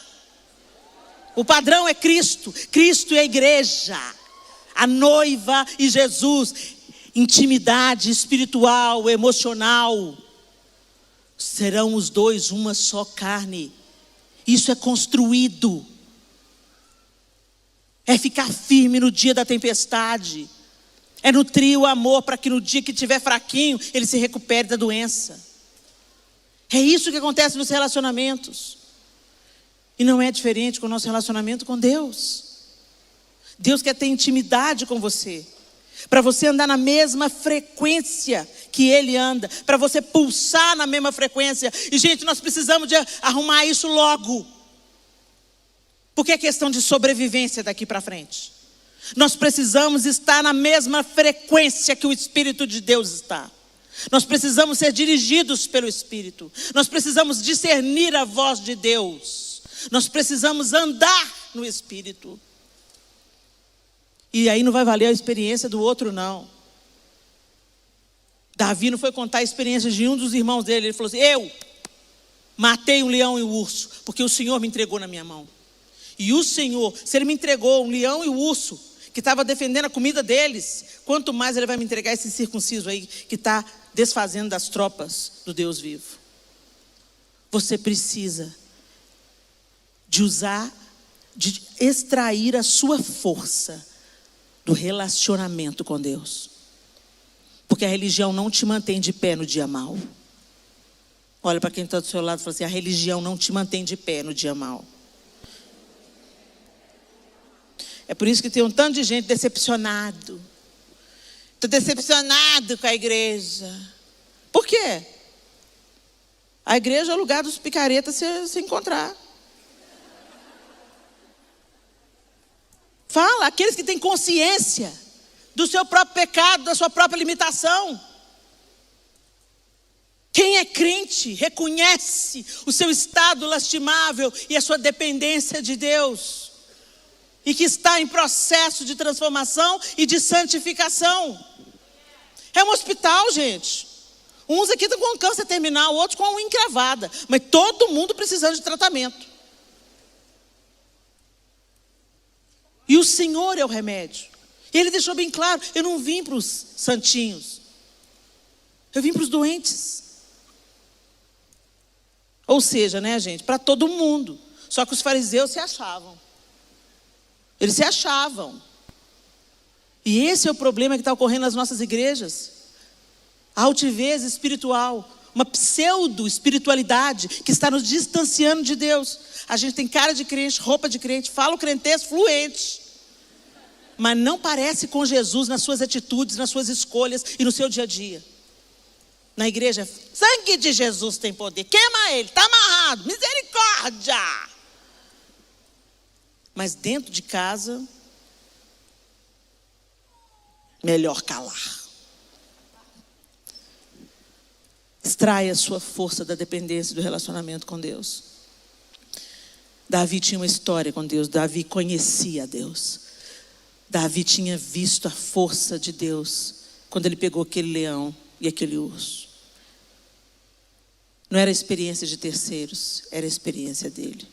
O padrão é Cristo. Cristo e a igreja. A noiva e Jesus. Intimidade espiritual, emocional. Serão os dois uma só carne. Isso é construído. É ficar firme no dia da tempestade. É nutrir o amor para que no dia que estiver fraquinho, ele se recupere da doença. É isso que acontece nos relacionamentos. E não é diferente com o nosso relacionamento com Deus. Deus quer ter intimidade com você. Para você andar na mesma frequência que Ele anda. Para você pulsar na mesma frequência. E, gente, nós precisamos de arrumar isso logo. Porque é questão de sobrevivência daqui para frente. Nós precisamos estar na mesma frequência que o Espírito de Deus está. Nós precisamos ser dirigidos pelo Espírito. Nós precisamos discernir a voz de Deus. Nós precisamos andar no Espírito. E aí não vai valer a experiência do outro, não. Davi não foi contar a experiência de um dos irmãos dele. Ele falou assim: eu matei um leão e um urso, porque o Senhor me entregou na minha mão. E o Senhor, se Ele me entregou um leão e um urso, que estava defendendo a comida deles, quanto mais Ele vai me entregar esse incircunciso aí, que está desfazendo das tropas do Deus vivo. Você precisa de extrair a sua força do relacionamento com Deus. Porque a religião não te mantém de pé no dia mau. Olha para quem está do seu lado e fala assim: a religião não te mantém de pé no dia mau. É por isso que tem um tanto de gente decepcionado. Estou decepcionado com a igreja. Por quê? A igreja é o lugar dos picaretas se encontrar. Fala, aqueles que têm consciência do seu próprio pecado, da sua própria limitação. Quem é crente reconhece o seu estado lastimável e a sua dependência de Deus. E que está em processo de transformação e de santificação. É um hospital, gente. Uns aqui estão com câncer terminal, outros com uma unha encravada. Mas todo mundo precisando de tratamento. E o Senhor é o remédio. E Ele deixou bem claro: eu não vim para os santinhos, Eu vim para os doentes. Ou seja, né, gente, para todo mundo. Só que os fariseus se achavam. Eles se achavam. E esse é o problema que está ocorrendo nas nossas igrejas. A altivez espiritual. Uma pseudo-espiritualidade que está nos distanciando de Deus. A gente tem cara de crente, roupa de crente, fala o crentez fluente. Mas não parece com Jesus nas suas atitudes, nas suas escolhas e no seu dia a dia. Na igreja, sangue de Jesus tem poder. Queima ele, está amarrado. Misericórdia. Mas dentro de casa, melhor calar. Extraia a sua força da dependência do relacionamento com Deus. Davi tinha uma história com Deus. Davi conhecia a Deus. Davi tinha visto a força de Deus quando ele pegou aquele leão e aquele urso. Não era a experiência de terceiros, era a experiência dele.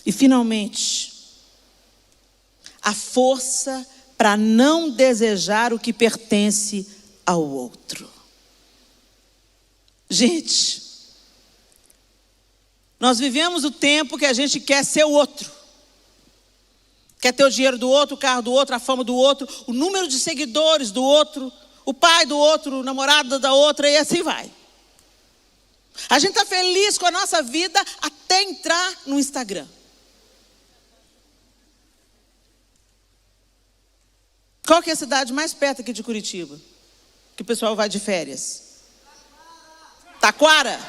E finalmente, a força para não desejar o que pertence ao outro. Gente, nós vivemos o tempo que a gente quer ser o outro. Quer ter o dinheiro do outro, o carro do outro, a fama do outro, o número de seguidores do outro, o pai do outro, o namorado da outra, e assim vai. A gente está feliz com a nossa vida até entrar no Instagram. Qual que é a cidade mais perto aqui de Curitiba? Que o pessoal vai de férias? Taquara?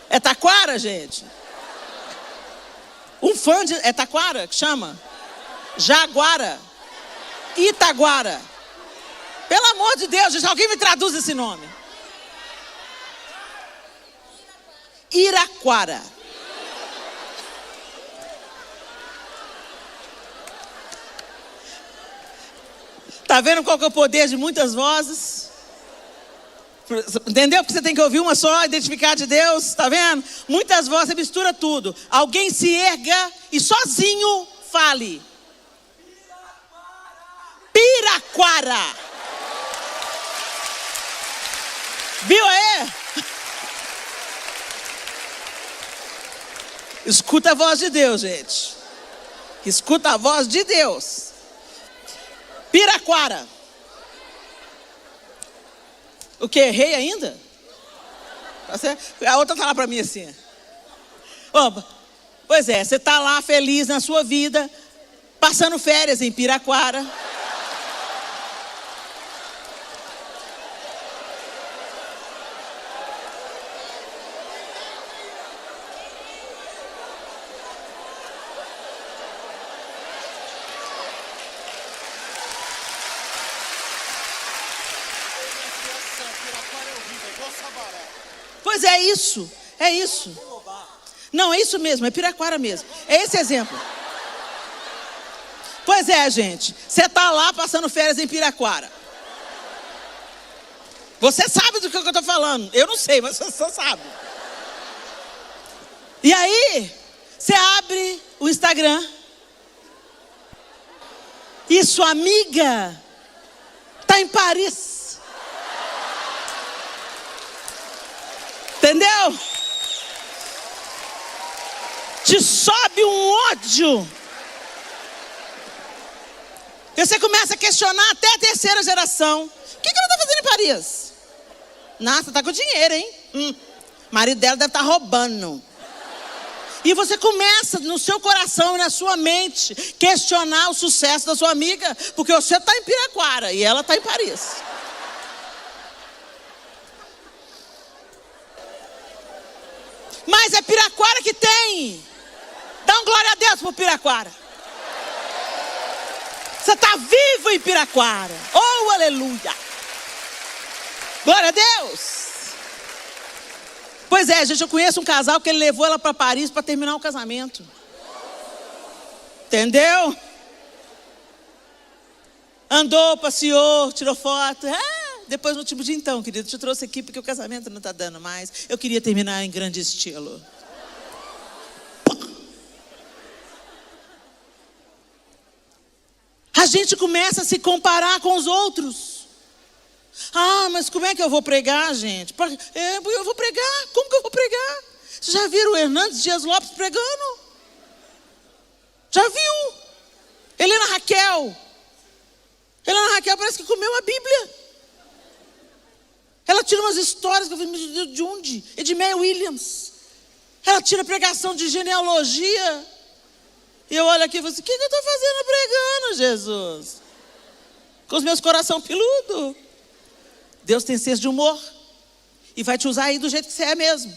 É Taquara, gente? Um fã de... É Taquara que chama? Jaguara? Itaguara? Pelo amor de Deus, gente, alguém me traduz esse nome. Iraquara. Tá vendo qual que é o poder de muitas vozes? Entendeu? Porque você tem que ouvir uma só, identificar de Deus, tá vendo? Muitas vozes, você mistura tudo. Alguém se erga e sozinho fale. Piraquara. Viu aí? Escuta a voz de Deus, gente. Escuta a voz de Deus. Piraquara. O que? Errei ainda? A outra está lá para mim assim. Oh, pois é, você está lá feliz na sua vida, passando férias em Piraquara. Pois é isso, é isso. Não, é isso mesmo, é Piraquara mesmo. É esse exemplo. Pois é, gente. Você está lá passando férias em Piraquara. Você sabe do que eu estou falando. Eu não sei, mas você sabe. E aí, você abre o Instagram. E sua amiga está em Paris. Entendeu? Te sobe um ódio. E você começa a questionar até a terceira geração. O que ela está fazendo em Paris? Nossa, está com dinheiro, hein? O marido dela deve estar roubando. E você começa no seu coração e na sua mente questionar o sucesso da sua amiga. Porque você está em Piraquara e ela está em Paris. Mas é Piraquara que tem. Dá um glória a Deus por Piraquara. Você está vivo em Piraquara. Oh, aleluia. Glória a Deus. Pois é, gente, eu conheço um casal que ele levou ela para Paris para terminar o casamento. Entendeu? Andou, passeou, tirou foto. Depois no último dia, então, querido, te trouxe aqui porque o casamento não está dando mais. Eu queria terminar em grande estilo. A gente começa a se comparar com os outros. Ah, mas como é que eu vou pregar, gente? Eu vou pregar, como que eu vou pregar? Vocês já viram o Hernandes Dias Lopes pregando? Já viu? Helena Raquel parece que comeu a Bíblia. Ela tira umas histórias que eu falei, meu Deus, de onde? Edmeia Williams. Ela tira pregação de genealogia. E eu olho aqui e falo assim, o que eu estou fazendo pregando, Jesus? Com os meus coração peludo. Deus tem senso de humor. E vai te usar aí do jeito que você é mesmo.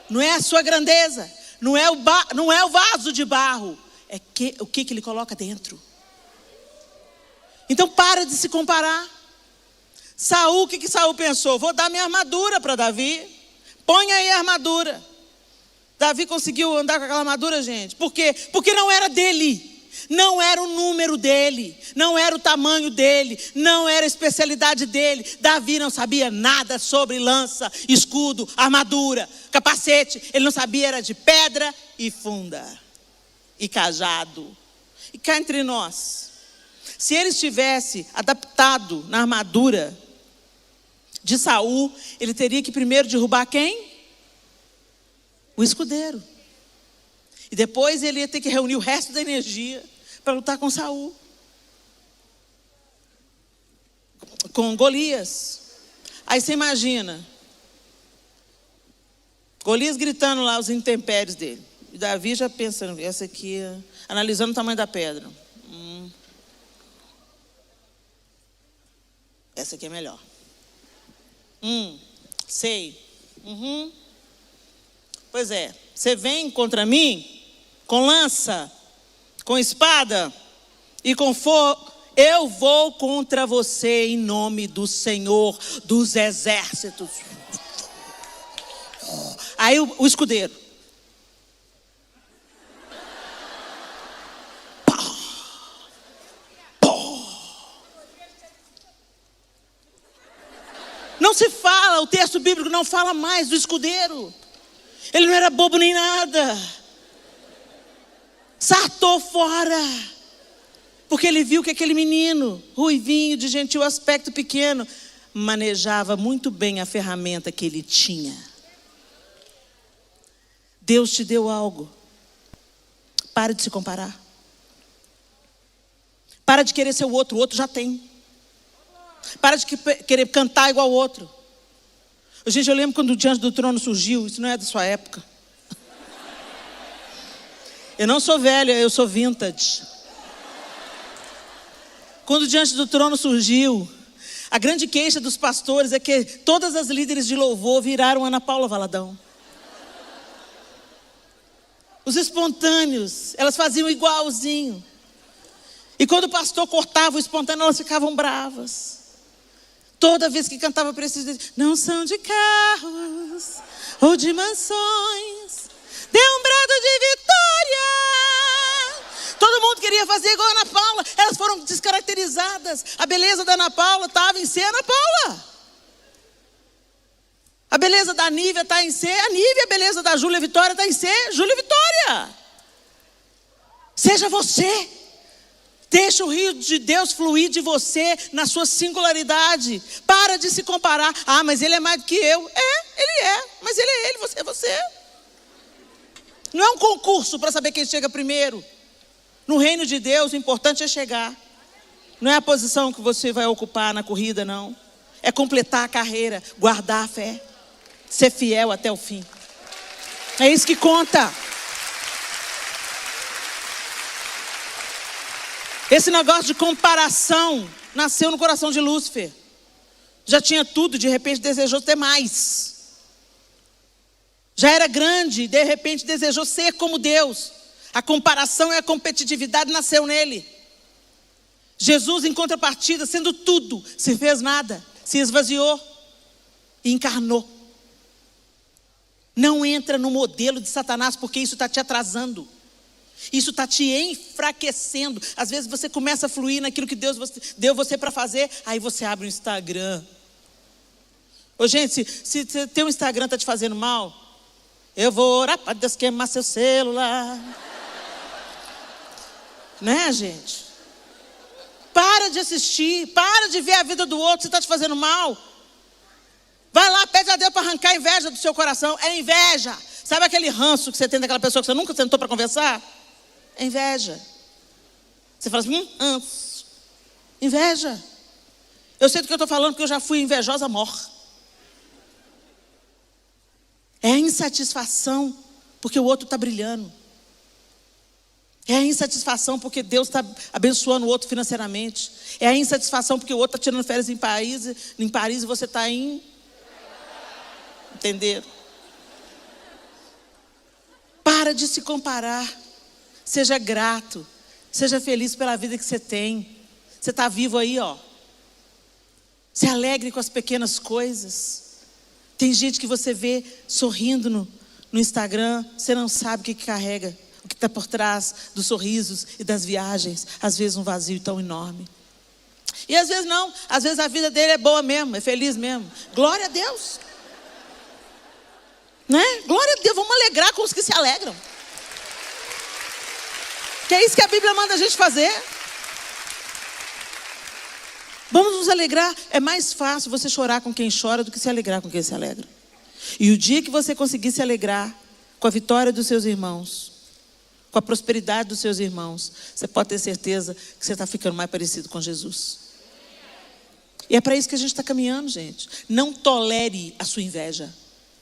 Não é a sua grandeza. Não é o vaso de barro. É o que ele coloca dentro. Então para de se comparar. Saul, o que Saul pensou? Vou dar minha armadura para Davi. Põe aí a armadura. Davi conseguiu andar com aquela armadura, gente. Por quê? Porque não era dele. Não era o número dele. Não era o tamanho dele. Não era a especialidade dele. Davi não sabia nada sobre lança, escudo, armadura, capacete. Ele não sabia, era de pedra e funda. E cajado. E cá entre nós, se ele estivesse adaptado na armadura de Saul, ele teria que primeiro derrubar quem? O escudeiro. E depois ele ia ter que reunir o resto da energia para lutar com Saul. Com Golias. Aí você imagina. Golias gritando lá os intempéries dele. E Davi já pensando, essa aqui, analisando o tamanho da pedra. Essa aqui é melhor. Sei. Pois é, você vem contra mim com lança, com espada e com fogo. Eu vou contra você em nome do Senhor dos exércitos. Aí o escudeiro. Não se fala, o texto bíblico não fala mais do escudeiro. Ele não era bobo nem nada. Saltou fora. Porque ele viu que aquele menino, ruivinho, de gentil aspecto pequeno, manejava muito bem a ferramenta que ele tinha. Deus te deu algo. Pare de se comparar. Para de querer ser o outro já tem. Para de querer cantar igual o outro. Gente, eu lembro quando o Diante do Trono surgiu. Isso não é da sua época. Eu não sou velha, eu sou vintage. Quando o Diante do Trono surgiu, a grande queixa dos pastores é que todas as líderes de louvor viraram Ana Paula Valadão. Os espontâneos, elas faziam igualzinho. E quando o pastor cortava o espontâneo, elas ficavam bravas. Toda vez que cantava para esses, não são de carros ou de mansões, dê um brado de vitória. Todo mundo queria fazer igual a Ana Paula. Elas foram descaracterizadas. A beleza da Ana Paula estava em ser Ana Paula. A beleza da Nívia está em ser a Nívia. A beleza da Júlia Vitória está em ser Júlia Vitória. Seja você. Deixa o rio de Deus fluir de você na sua singularidade. Para de se comparar. Ah, mas ele é mais do que eu. Ele é. Mas ele é ele, você é você. Não é um concurso para saber quem chega primeiro. No reino de Deus, o importante é chegar. Não é a posição que você vai ocupar na corrida, não. É completar a carreira, guardar a fé. Ser fiel até o fim. É isso que conta. Esse negócio de comparação nasceu no coração de Lúcifer. Já tinha tudo, de repente desejou ter mais. Já era grande, de repente desejou ser como Deus. A comparação e a competitividade nasceu nele. Jesus, em contrapartida, sendo tudo, se fez nada, se esvaziou e encarnou. Não entra no modelo de Satanás, porque isso está te atrasando. Isso está te enfraquecendo. Às vezes você começa a fluir naquilo que Deus deu você para fazer. Aí você abre o Instagram. Ô gente, se teu Instagram está te fazendo mal, eu vou orar para Deus queimar seu celular. Né, gente? Para de assistir, para de ver a vida do outro, se está te fazendo mal. Vai lá, pede a Deus para arrancar a inveja do seu coração. É inveja. Sabe aquele ranço que você tem daquela pessoa que você nunca sentou para conversar? É inveja. Você fala assim, ranço. Inveja. Eu sei do que eu estou falando porque eu já fui invejosa morta. É a insatisfação porque o outro está brilhando. É a insatisfação porque Deus está abençoando o outro financeiramente. É a insatisfação porque o outro está tirando férias em Paris e você está em... Entenderam? Para de se comparar. Seja grato. Seja feliz pela vida que você tem. Você está vivo aí, ó. Se alegre com as pequenas coisas. Tem gente que você vê sorrindo no Instagram, você não sabe o que carrega, o que está por trás dos sorrisos e das viagens. Às vezes um vazio tão enorme. E às vezes não, às vezes a vida dele é boa mesmo, é feliz mesmo. Glória a Deus. Né? Glória a Deus, vamos alegrar com os que se alegram. Que é isso que a Bíblia manda a gente fazer. Vamos nos alegrar. É mais fácil você chorar com quem chora do que se alegrar com quem se alegra. E o dia que você conseguir se alegrar com a vitória dos seus irmãos, com a prosperidade dos seus irmãos, você pode ter certeza que você está ficando mais parecido com Jesus. E é para isso que a gente está caminhando, gente. Não tolere a sua inveja.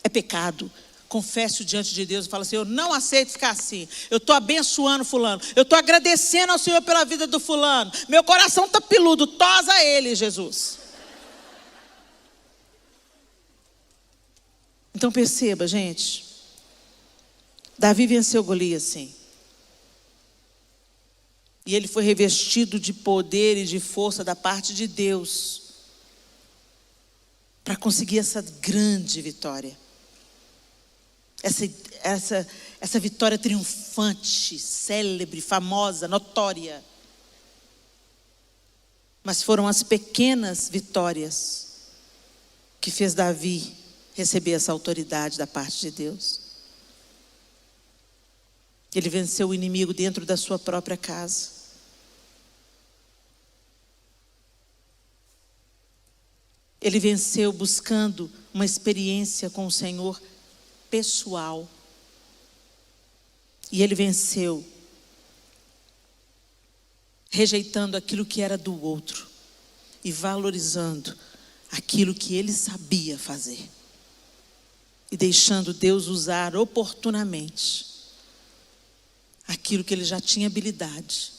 É pecado. Confesse diante de Deus e fala assim, eu não aceito ficar assim. Eu estou abençoando fulano. Eu estou agradecendo ao Senhor pela vida do fulano. Meu coração está peludo. Tosa ele, Jesus. Então perceba, gente. Davi venceu Golias, sim. E ele foi revestido de poder e de força da parte de Deus para conseguir essa grande vitória. Essa vitória triunfante, célebre, famosa, notória. Mas foram as pequenas vitórias que fez Davi receber essa autoridade da parte de Deus. Ele venceu o inimigo dentro da sua própria casa. Ele venceu buscando uma experiência com o Senhor pessoal. E ele venceu rejeitando aquilo que era do outro e valorizando aquilo que ele sabia fazer. E deixando Deus usar oportunamente aquilo que ele já tinha habilidade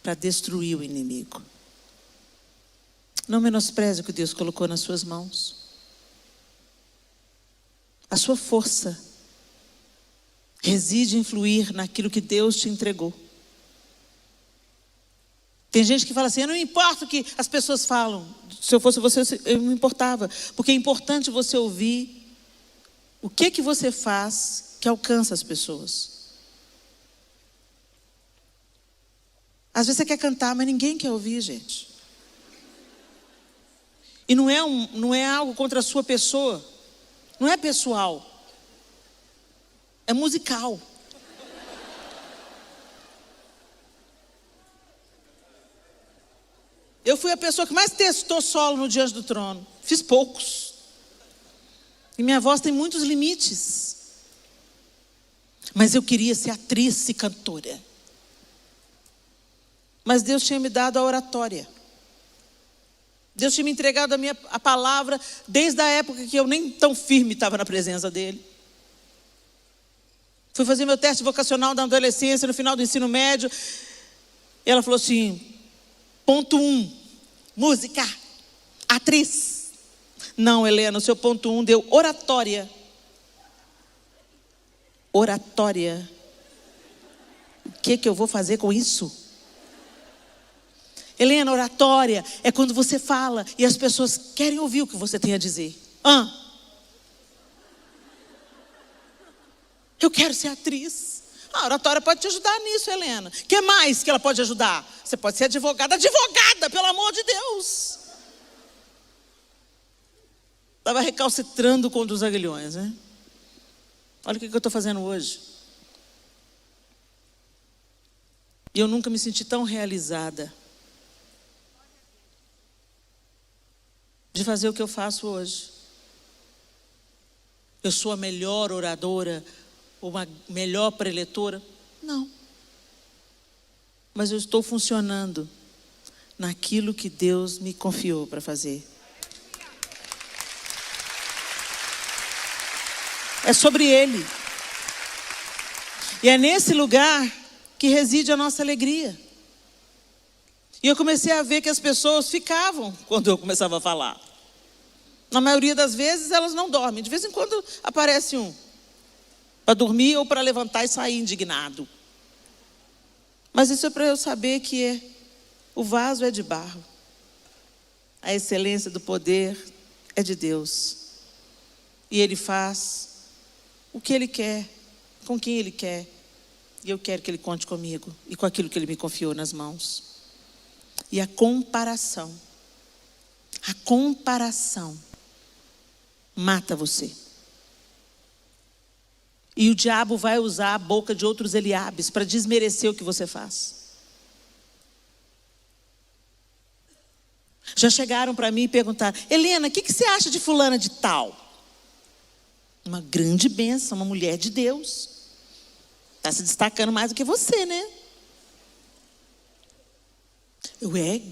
para destruir o inimigo. Não menospreze o que Deus colocou nas suas mãos. A sua força reside em fluir naquilo que Deus te entregou. Tem gente que fala assim, eu não importa o que as pessoas falam. Se eu fosse você, eu não importava. Porque é importante você ouvir o que você faz que alcança as pessoas. Às vezes você quer cantar, mas ninguém quer ouvir, gente. E não é algo contra a sua pessoa. Não é pessoal. É musical. Eu fui a pessoa que mais testou solo no Diante do Trono. Fiz poucos. E minha voz tem muitos limites. Mas eu queria ser atriz e cantora. Mas Deus tinha me dado a oratória. Deus tinha me entregado a palavra desde a época que eu nem tão firme estava na presença dele. Fui fazer meu teste vocacional na adolescência, no final do ensino médio. E ela falou assim, ponto 1, música, atriz. Não, Helena, o seu ponto 1 deu oratória. Oratória. O que eu vou fazer com isso? Helena, oratória é quando você fala e as pessoas querem ouvir o que você tem a dizer. Eu quero ser atriz. A oratória pode te ajudar nisso, Helena. O que mais que ela pode ajudar? Você pode ser advogada. Advogada, pelo amor de Deus. Estava recalcitrando contra os aguilhões, né? Olha o que eu estou fazendo hoje. E eu nunca me senti tão realizada. de fazer o que eu faço hoje. Eu sou a melhor oradora, ou uma melhor preletora? Não. Mas eu estou funcionando naquilo que Deus me confiou para fazer. É sobre Ele. E é nesse lugar que reside a nossa alegria. E eu comecei a ver que as pessoas ficavam quando eu começava a falar. Na maioria das vezes elas não dormem. De vez em quando aparece um para dormir ou para levantar e sair indignado. Mas isso é para eu saber que o vaso é de barro. A excelência do poder é de Deus. E Ele faz o que Ele quer, com quem Ele quer. E eu quero que Ele conte comigo e com aquilo que Ele me confiou nas mãos. E a comparação mata você. E o diabo vai usar a boca de outros Eliabes para desmerecer o que você faz. Já chegaram para mim e perguntaram: Helena, o que você acha de fulana de tal? Uma grande bênção, uma mulher de Deus. Está se destacando mais do que você, né?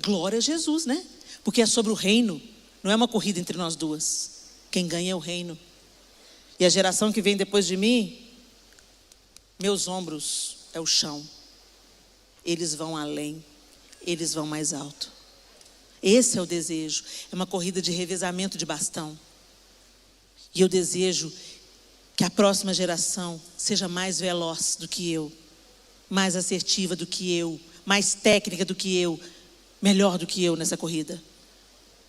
Glória a Jesus, né? Porque é sobre o reino, não é uma corrida entre nós duas. Quem ganha é o reino. E a geração que vem depois de mim, meus ombros é o chão. Eles vão além, eles vão mais alto. Esse é o desejo. É uma corrida de revezamento de bastão. E eu desejo que a próxima geração seja mais veloz do que eu, mais assertiva do que eu, mais técnica do que eu, melhor do que eu nessa corrida.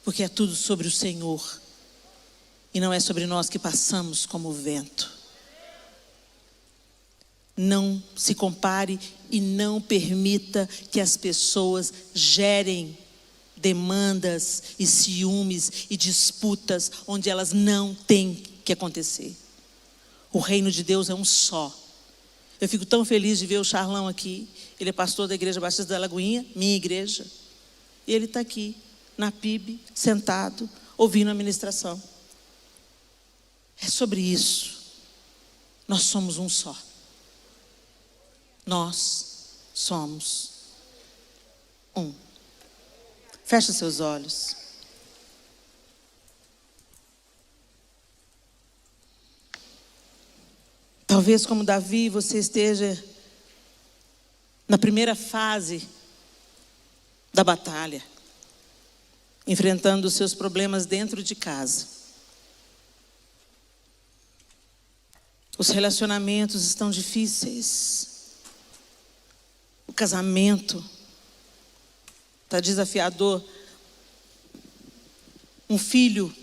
Porque é tudo sobre o Senhor. E não é sobre nós que passamos como o vento. Não se compare e não permita que as pessoas gerem demandas e ciúmes e disputas onde elas não têm que acontecer. O reino de Deus é um só. Eu fico tão feliz de ver o Charlão aqui. Ele é pastor da Igreja Batista da Lagoinha, minha igreja. E ele está aqui, na PIB, sentado, ouvindo a ministração. É sobre isso. Nós somos um só. Nós somos um. Feche seus olhos. Talvez como Davi você esteja na primeira fase da batalha, enfrentando os seus problemas dentro de casa. Os relacionamentos estão difíceis. O casamento está desafiador. Um filho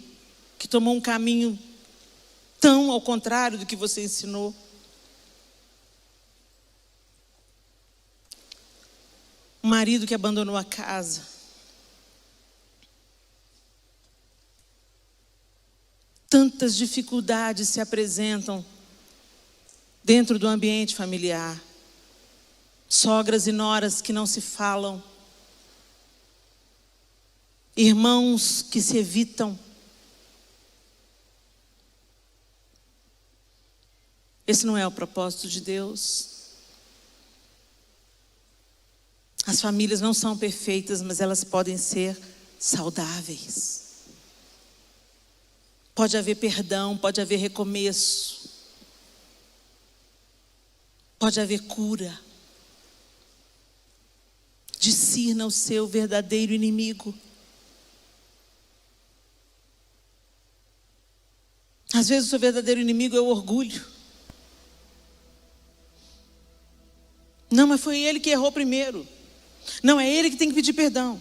que tomou um caminho tão ao contrário do que você ensinou. Um marido que abandonou a casa. Tantas dificuldades se apresentam dentro do ambiente familiar. Sogras e noras que não se falam. Irmãos que se evitam. Esse não é o propósito de Deus. As famílias não são perfeitas, mas elas podem ser saudáveis. Pode haver perdão, pode haver recomeço. Pode haver cura. Discirna o seu verdadeiro inimigo. Às vezes o seu verdadeiro inimigo é o orgulho. Não, mas foi ele que errou primeiro. Não, é ele que tem que pedir perdão.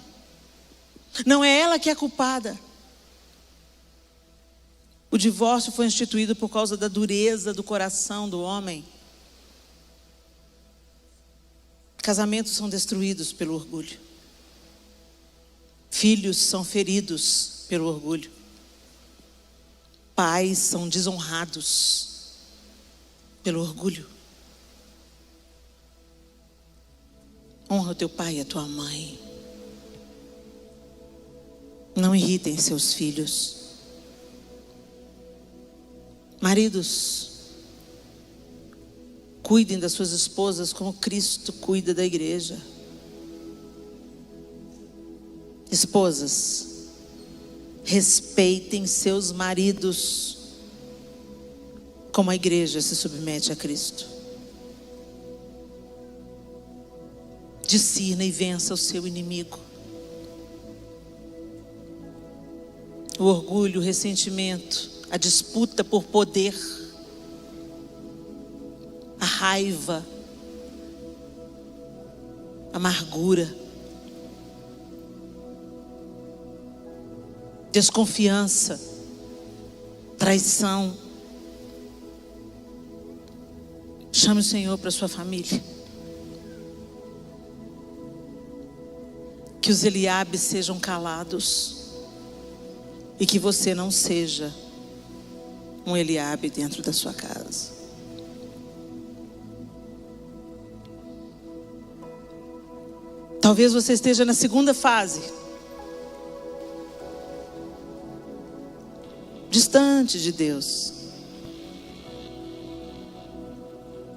Não é ela que é a culpada. O divórcio foi instituído por causa da dureza do coração do homem. Casamentos são destruídos pelo orgulho. Filhos são feridos pelo orgulho. Pais são desonrados pelo orgulho. Honra o teu pai e a tua mãe. Não irritem seus filhos. Maridos, cuidem das suas esposas como Cristo cuida da igreja. Esposas, respeitem seus maridos como a igreja se submete a Cristo. Discirna e vença o seu inimigo. O orgulho, o ressentimento, a disputa por poder, a raiva, a amargura, desconfiança, traição. Chame o Senhor para a sua família. Que os Eliabes sejam calados e que você não seja um Eliabe dentro da sua casa. Talvez você esteja na segunda fase, distante de Deus,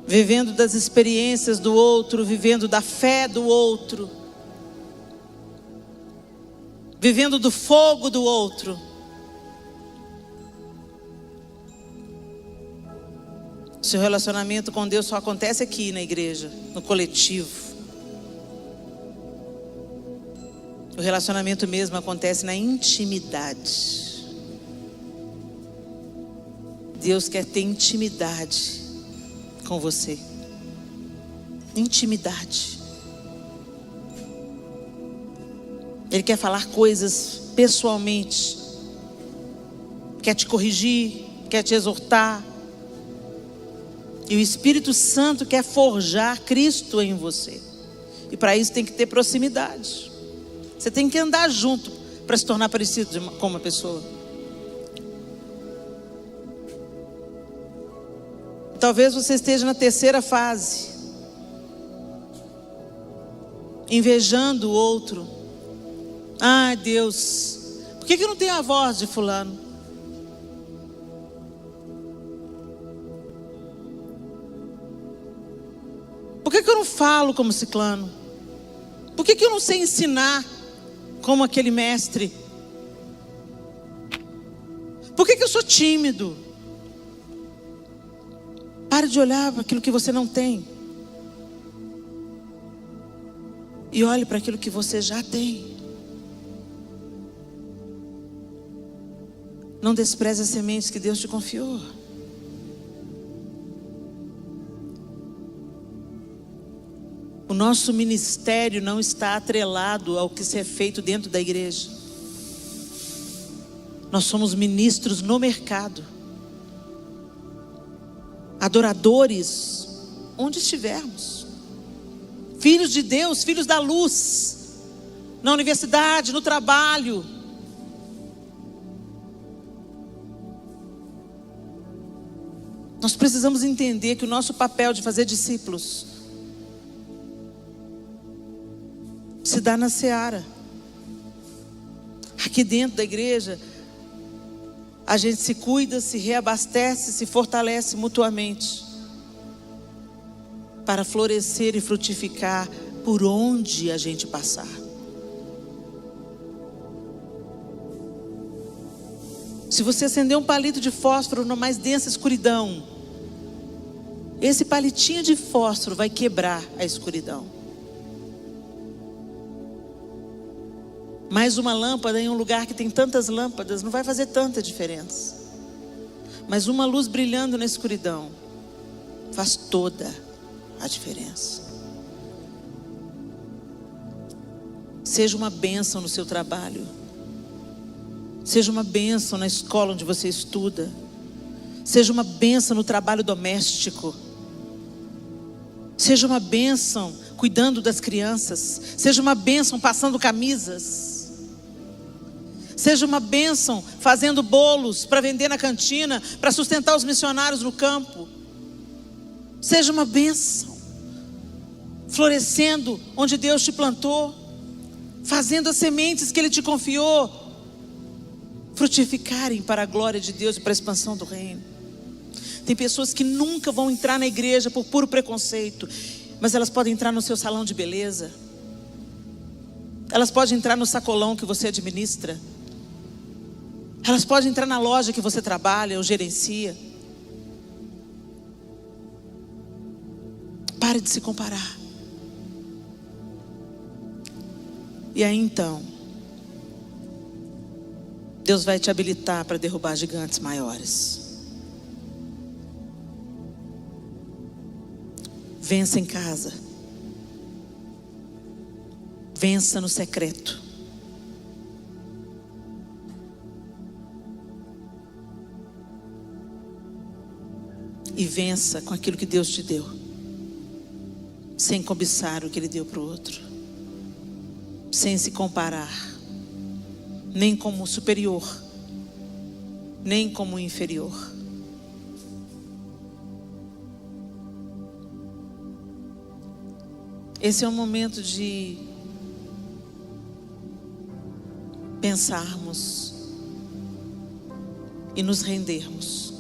vivendo das experiências do outro, vivendo da fé do outro, vivendo do fogo do outro. Seu relacionamento com Deus só acontece aqui na igreja, no coletivo. O relacionamento mesmo acontece na intimidade. Deus quer ter intimidade com você. Intimidade. Ele quer falar coisas pessoalmente. Quer te corrigir, quer te exortar. E o Espírito Santo quer forjar Cristo em você. E para isso tem que ter proximidade. Você tem que andar junto para se tornar parecido com uma pessoa. Talvez você esteja na terceira fase, invejando o outro. Ai, Deus, por que eu não tenho a voz de fulano? Por que eu não falo como ciclano? Por que eu não sei ensinar como aquele mestre? Por que eu sou tímido? Pare de olhar para aquilo que você não tem e olhe para aquilo que você já tem. Não despreze as sementes que Deus te confiou. O nosso ministério não está atrelado ao que se é feito dentro da igreja. Nós somos ministros no mercado, adoradores onde estivermos, filhos de Deus, filhos da luz, na universidade, no trabalho. Nós precisamos entender que o nosso papel de fazer discípulos se dá na seara. Aqui dentro da igreja, a gente se cuida, se reabastece, se fortalece mutuamente para florescer e frutificar por onde a gente passar. Se você acender um palito de fósforo na mais densa escuridão, esse palitinho de fósforo vai quebrar a escuridão. Mais uma lâmpada em um lugar que tem tantas lâmpadas não vai fazer tanta diferença. Mas uma luz brilhando na escuridão faz toda a diferença. Seja uma bênção no seu trabalho. Seja uma bênção na escola onde você estuda. Seja uma bênção no trabalho doméstico. Seja uma bênção cuidando das crianças. Seja uma bênção passando camisas. Seja uma bênção fazendo bolos para vender na cantina, para sustentar os missionários no campo. Seja uma bênção florescendo onde Deus te plantou, fazendo as sementes que Ele te confiou frutificarem para a glória de Deus e para a expansão do reino. Tem pessoas que nunca vão entrar na igreja por puro preconceito, mas elas podem entrar no seu salão de beleza. Elas podem entrar no sacolão que você administra. Elas podem entrar na loja que você trabalha ou gerencia. Pare de se comparar. E aí então, Deus vai te habilitar para derrubar gigantes maiores. Vença em casa. Vença no secreto. E vença com aquilo que Deus te deu, sem cobiçar o que Ele deu para o outro, sem se comparar, nem como superior, nem como inferior. Esse é um momento de pensarmos e nos rendermos.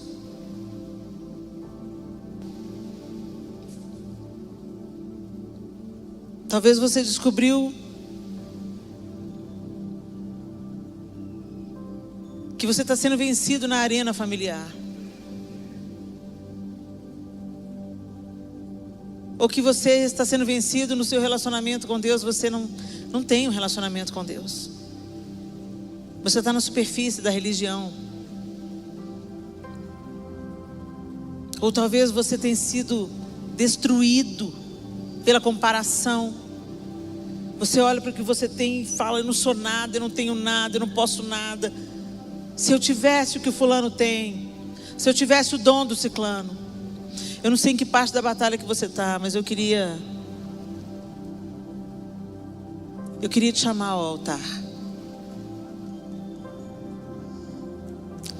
Talvez você descobriu que você está sendo vencido na arena familiar. Ou que você está sendo vencido no seu relacionamento com Deus. Você não tem um relacionamento com Deus. Você está na superfície da religião. Ou talvez você tenha sido destruído pela comparação. Você olha para o que você tem e fala: eu não sou nada, eu não tenho nada, eu não posso nada. Se eu tivesse o que o fulano tem, se eu tivesse o dom do ciclano. Eu não sei em que parte da batalha que você está, mas eu queria te chamar ao altar.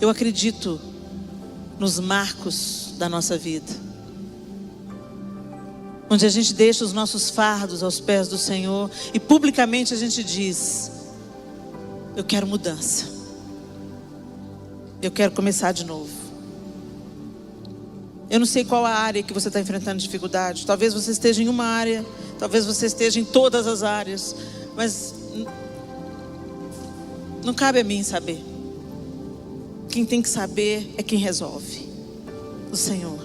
Eu acredito nos marcos da nossa vida, onde a gente deixa os nossos fardos aos pés do Senhor e publicamente a gente diz: eu quero mudança, eu quero começar de novo. Eu não sei qual a área que você está enfrentando dificuldade. Talvez você esteja em uma área, talvez você esteja em todas as áreas, mas não cabe a mim saber. Quem tem que saber é quem resolve, o Senhor.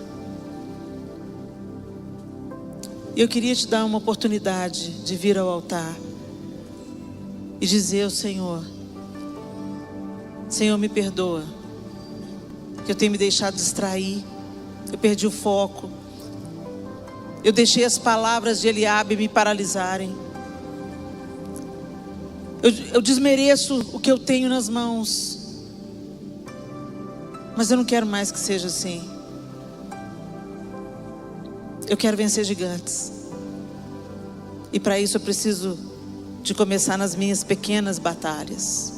E eu queria te dar uma oportunidade de vir ao altar e dizer ao Senhor: Senhor, me perdoa, que eu tenho me deixado distrair. Eu perdi o foco. Eu deixei as palavras de Eliabe me paralisarem. Eu desmereço o que eu tenho nas mãos. Mas eu não quero mais que seja assim. Eu quero vencer gigantes. E para isso eu preciso de começar nas minhas pequenas batalhas.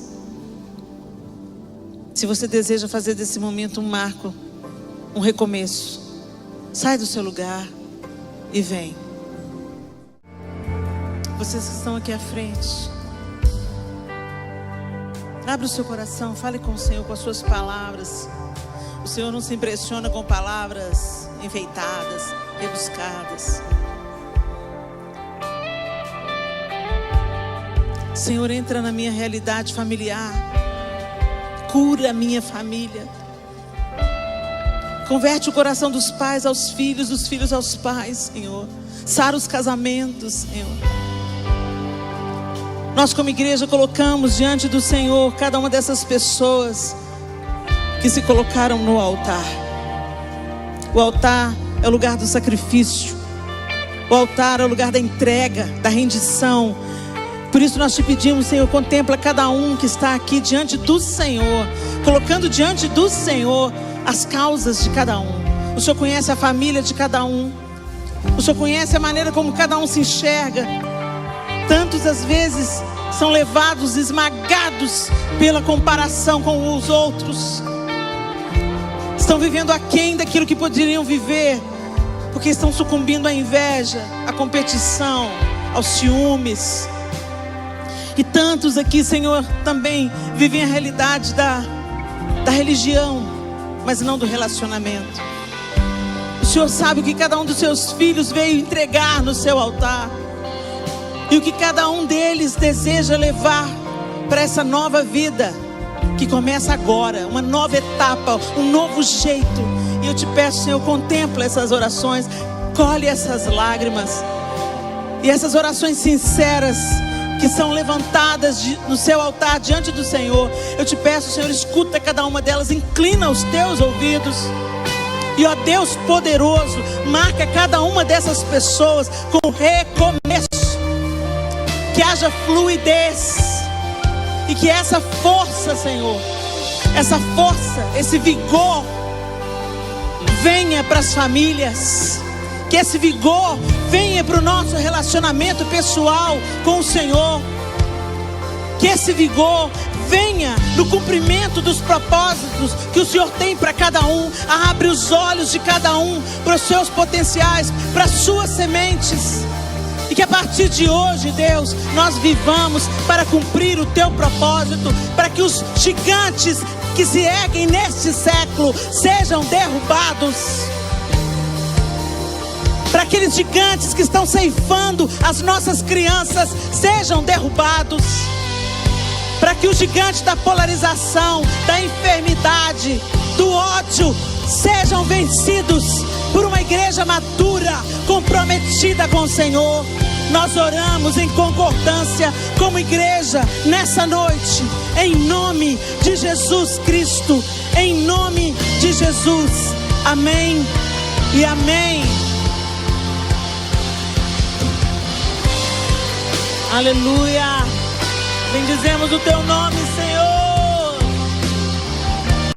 Se você deseja fazer desse momento um marco, um recomeço, sai do seu lugar e vem. Vocês que estão aqui à frente, abre o seu coração, fale com o Senhor com as suas palavras. O Senhor não se impressiona com palavras enfeitadas, rebuscadas. Senhor, entra na minha realidade familiar, cura a minha família. Converte o coração dos pais aos filhos, dos filhos aos pais, Senhor. Sara os casamentos, Senhor. Nós como igreja colocamos diante do Senhor cada uma dessas pessoas que se colocaram no altar. O altar é o lugar do sacrifício. O altar é o lugar da entrega, da rendição. Por isso nós te pedimos, Senhor, contempla cada um que está aqui diante do Senhor, colocando diante do Senhor as causas de cada um. O Senhor conhece a família de cada um. O Senhor conhece a maneira como cada um se enxerga. Tantos às vezes são levados, esmagados pela comparação com os outros. Estão vivendo aquém daquilo que poderiam viver, porque estão sucumbindo à inveja, à competição, aos ciúmes. E tantos aqui, Senhor, também vivem a realidade da religião, mas não do relacionamento. O Senhor sabe o que cada um dos seus filhos veio entregar no seu altar, e o que cada um deles deseja levar para essa nova vida que começa agora, uma nova etapa, um novo jeito. E eu te peço, Senhor, contempla essas orações, colhe essas lágrimas e essas orações sinceras que são levantadas no seu altar diante do Senhor. Eu te peço, Senhor, escuta cada uma delas, inclina os teus ouvidos. E ó Deus poderoso, marca cada uma dessas pessoas com recomeço. Que haja fluidez. E que essa força, Senhor, essa força, esse vigor venha para as famílias. Que esse vigor venha para o nosso relacionamento pessoal com o Senhor. Que esse vigor venha no cumprimento dos propósitos que o Senhor tem para cada um. Abre os olhos de cada um para os seus potenciais, para as suas sementes. E que a partir de hoje, Deus, nós vivamos para cumprir o teu propósito, para que os gigantes que se erguem neste século sejam derrubados. Para aqueles gigantes que estão ceifando as nossas crianças sejam derrubados. Para que o gigante da polarização, da enfermidade, do ódio sejam vencidos por uma igreja madura, comprometida com o Senhor. Nós oramos em concordância como igreja nessa noite, em nome de Jesus Cristo, em nome de Jesus. Amém e amém. Aleluia. Bendizemos o teu nome, Senhor.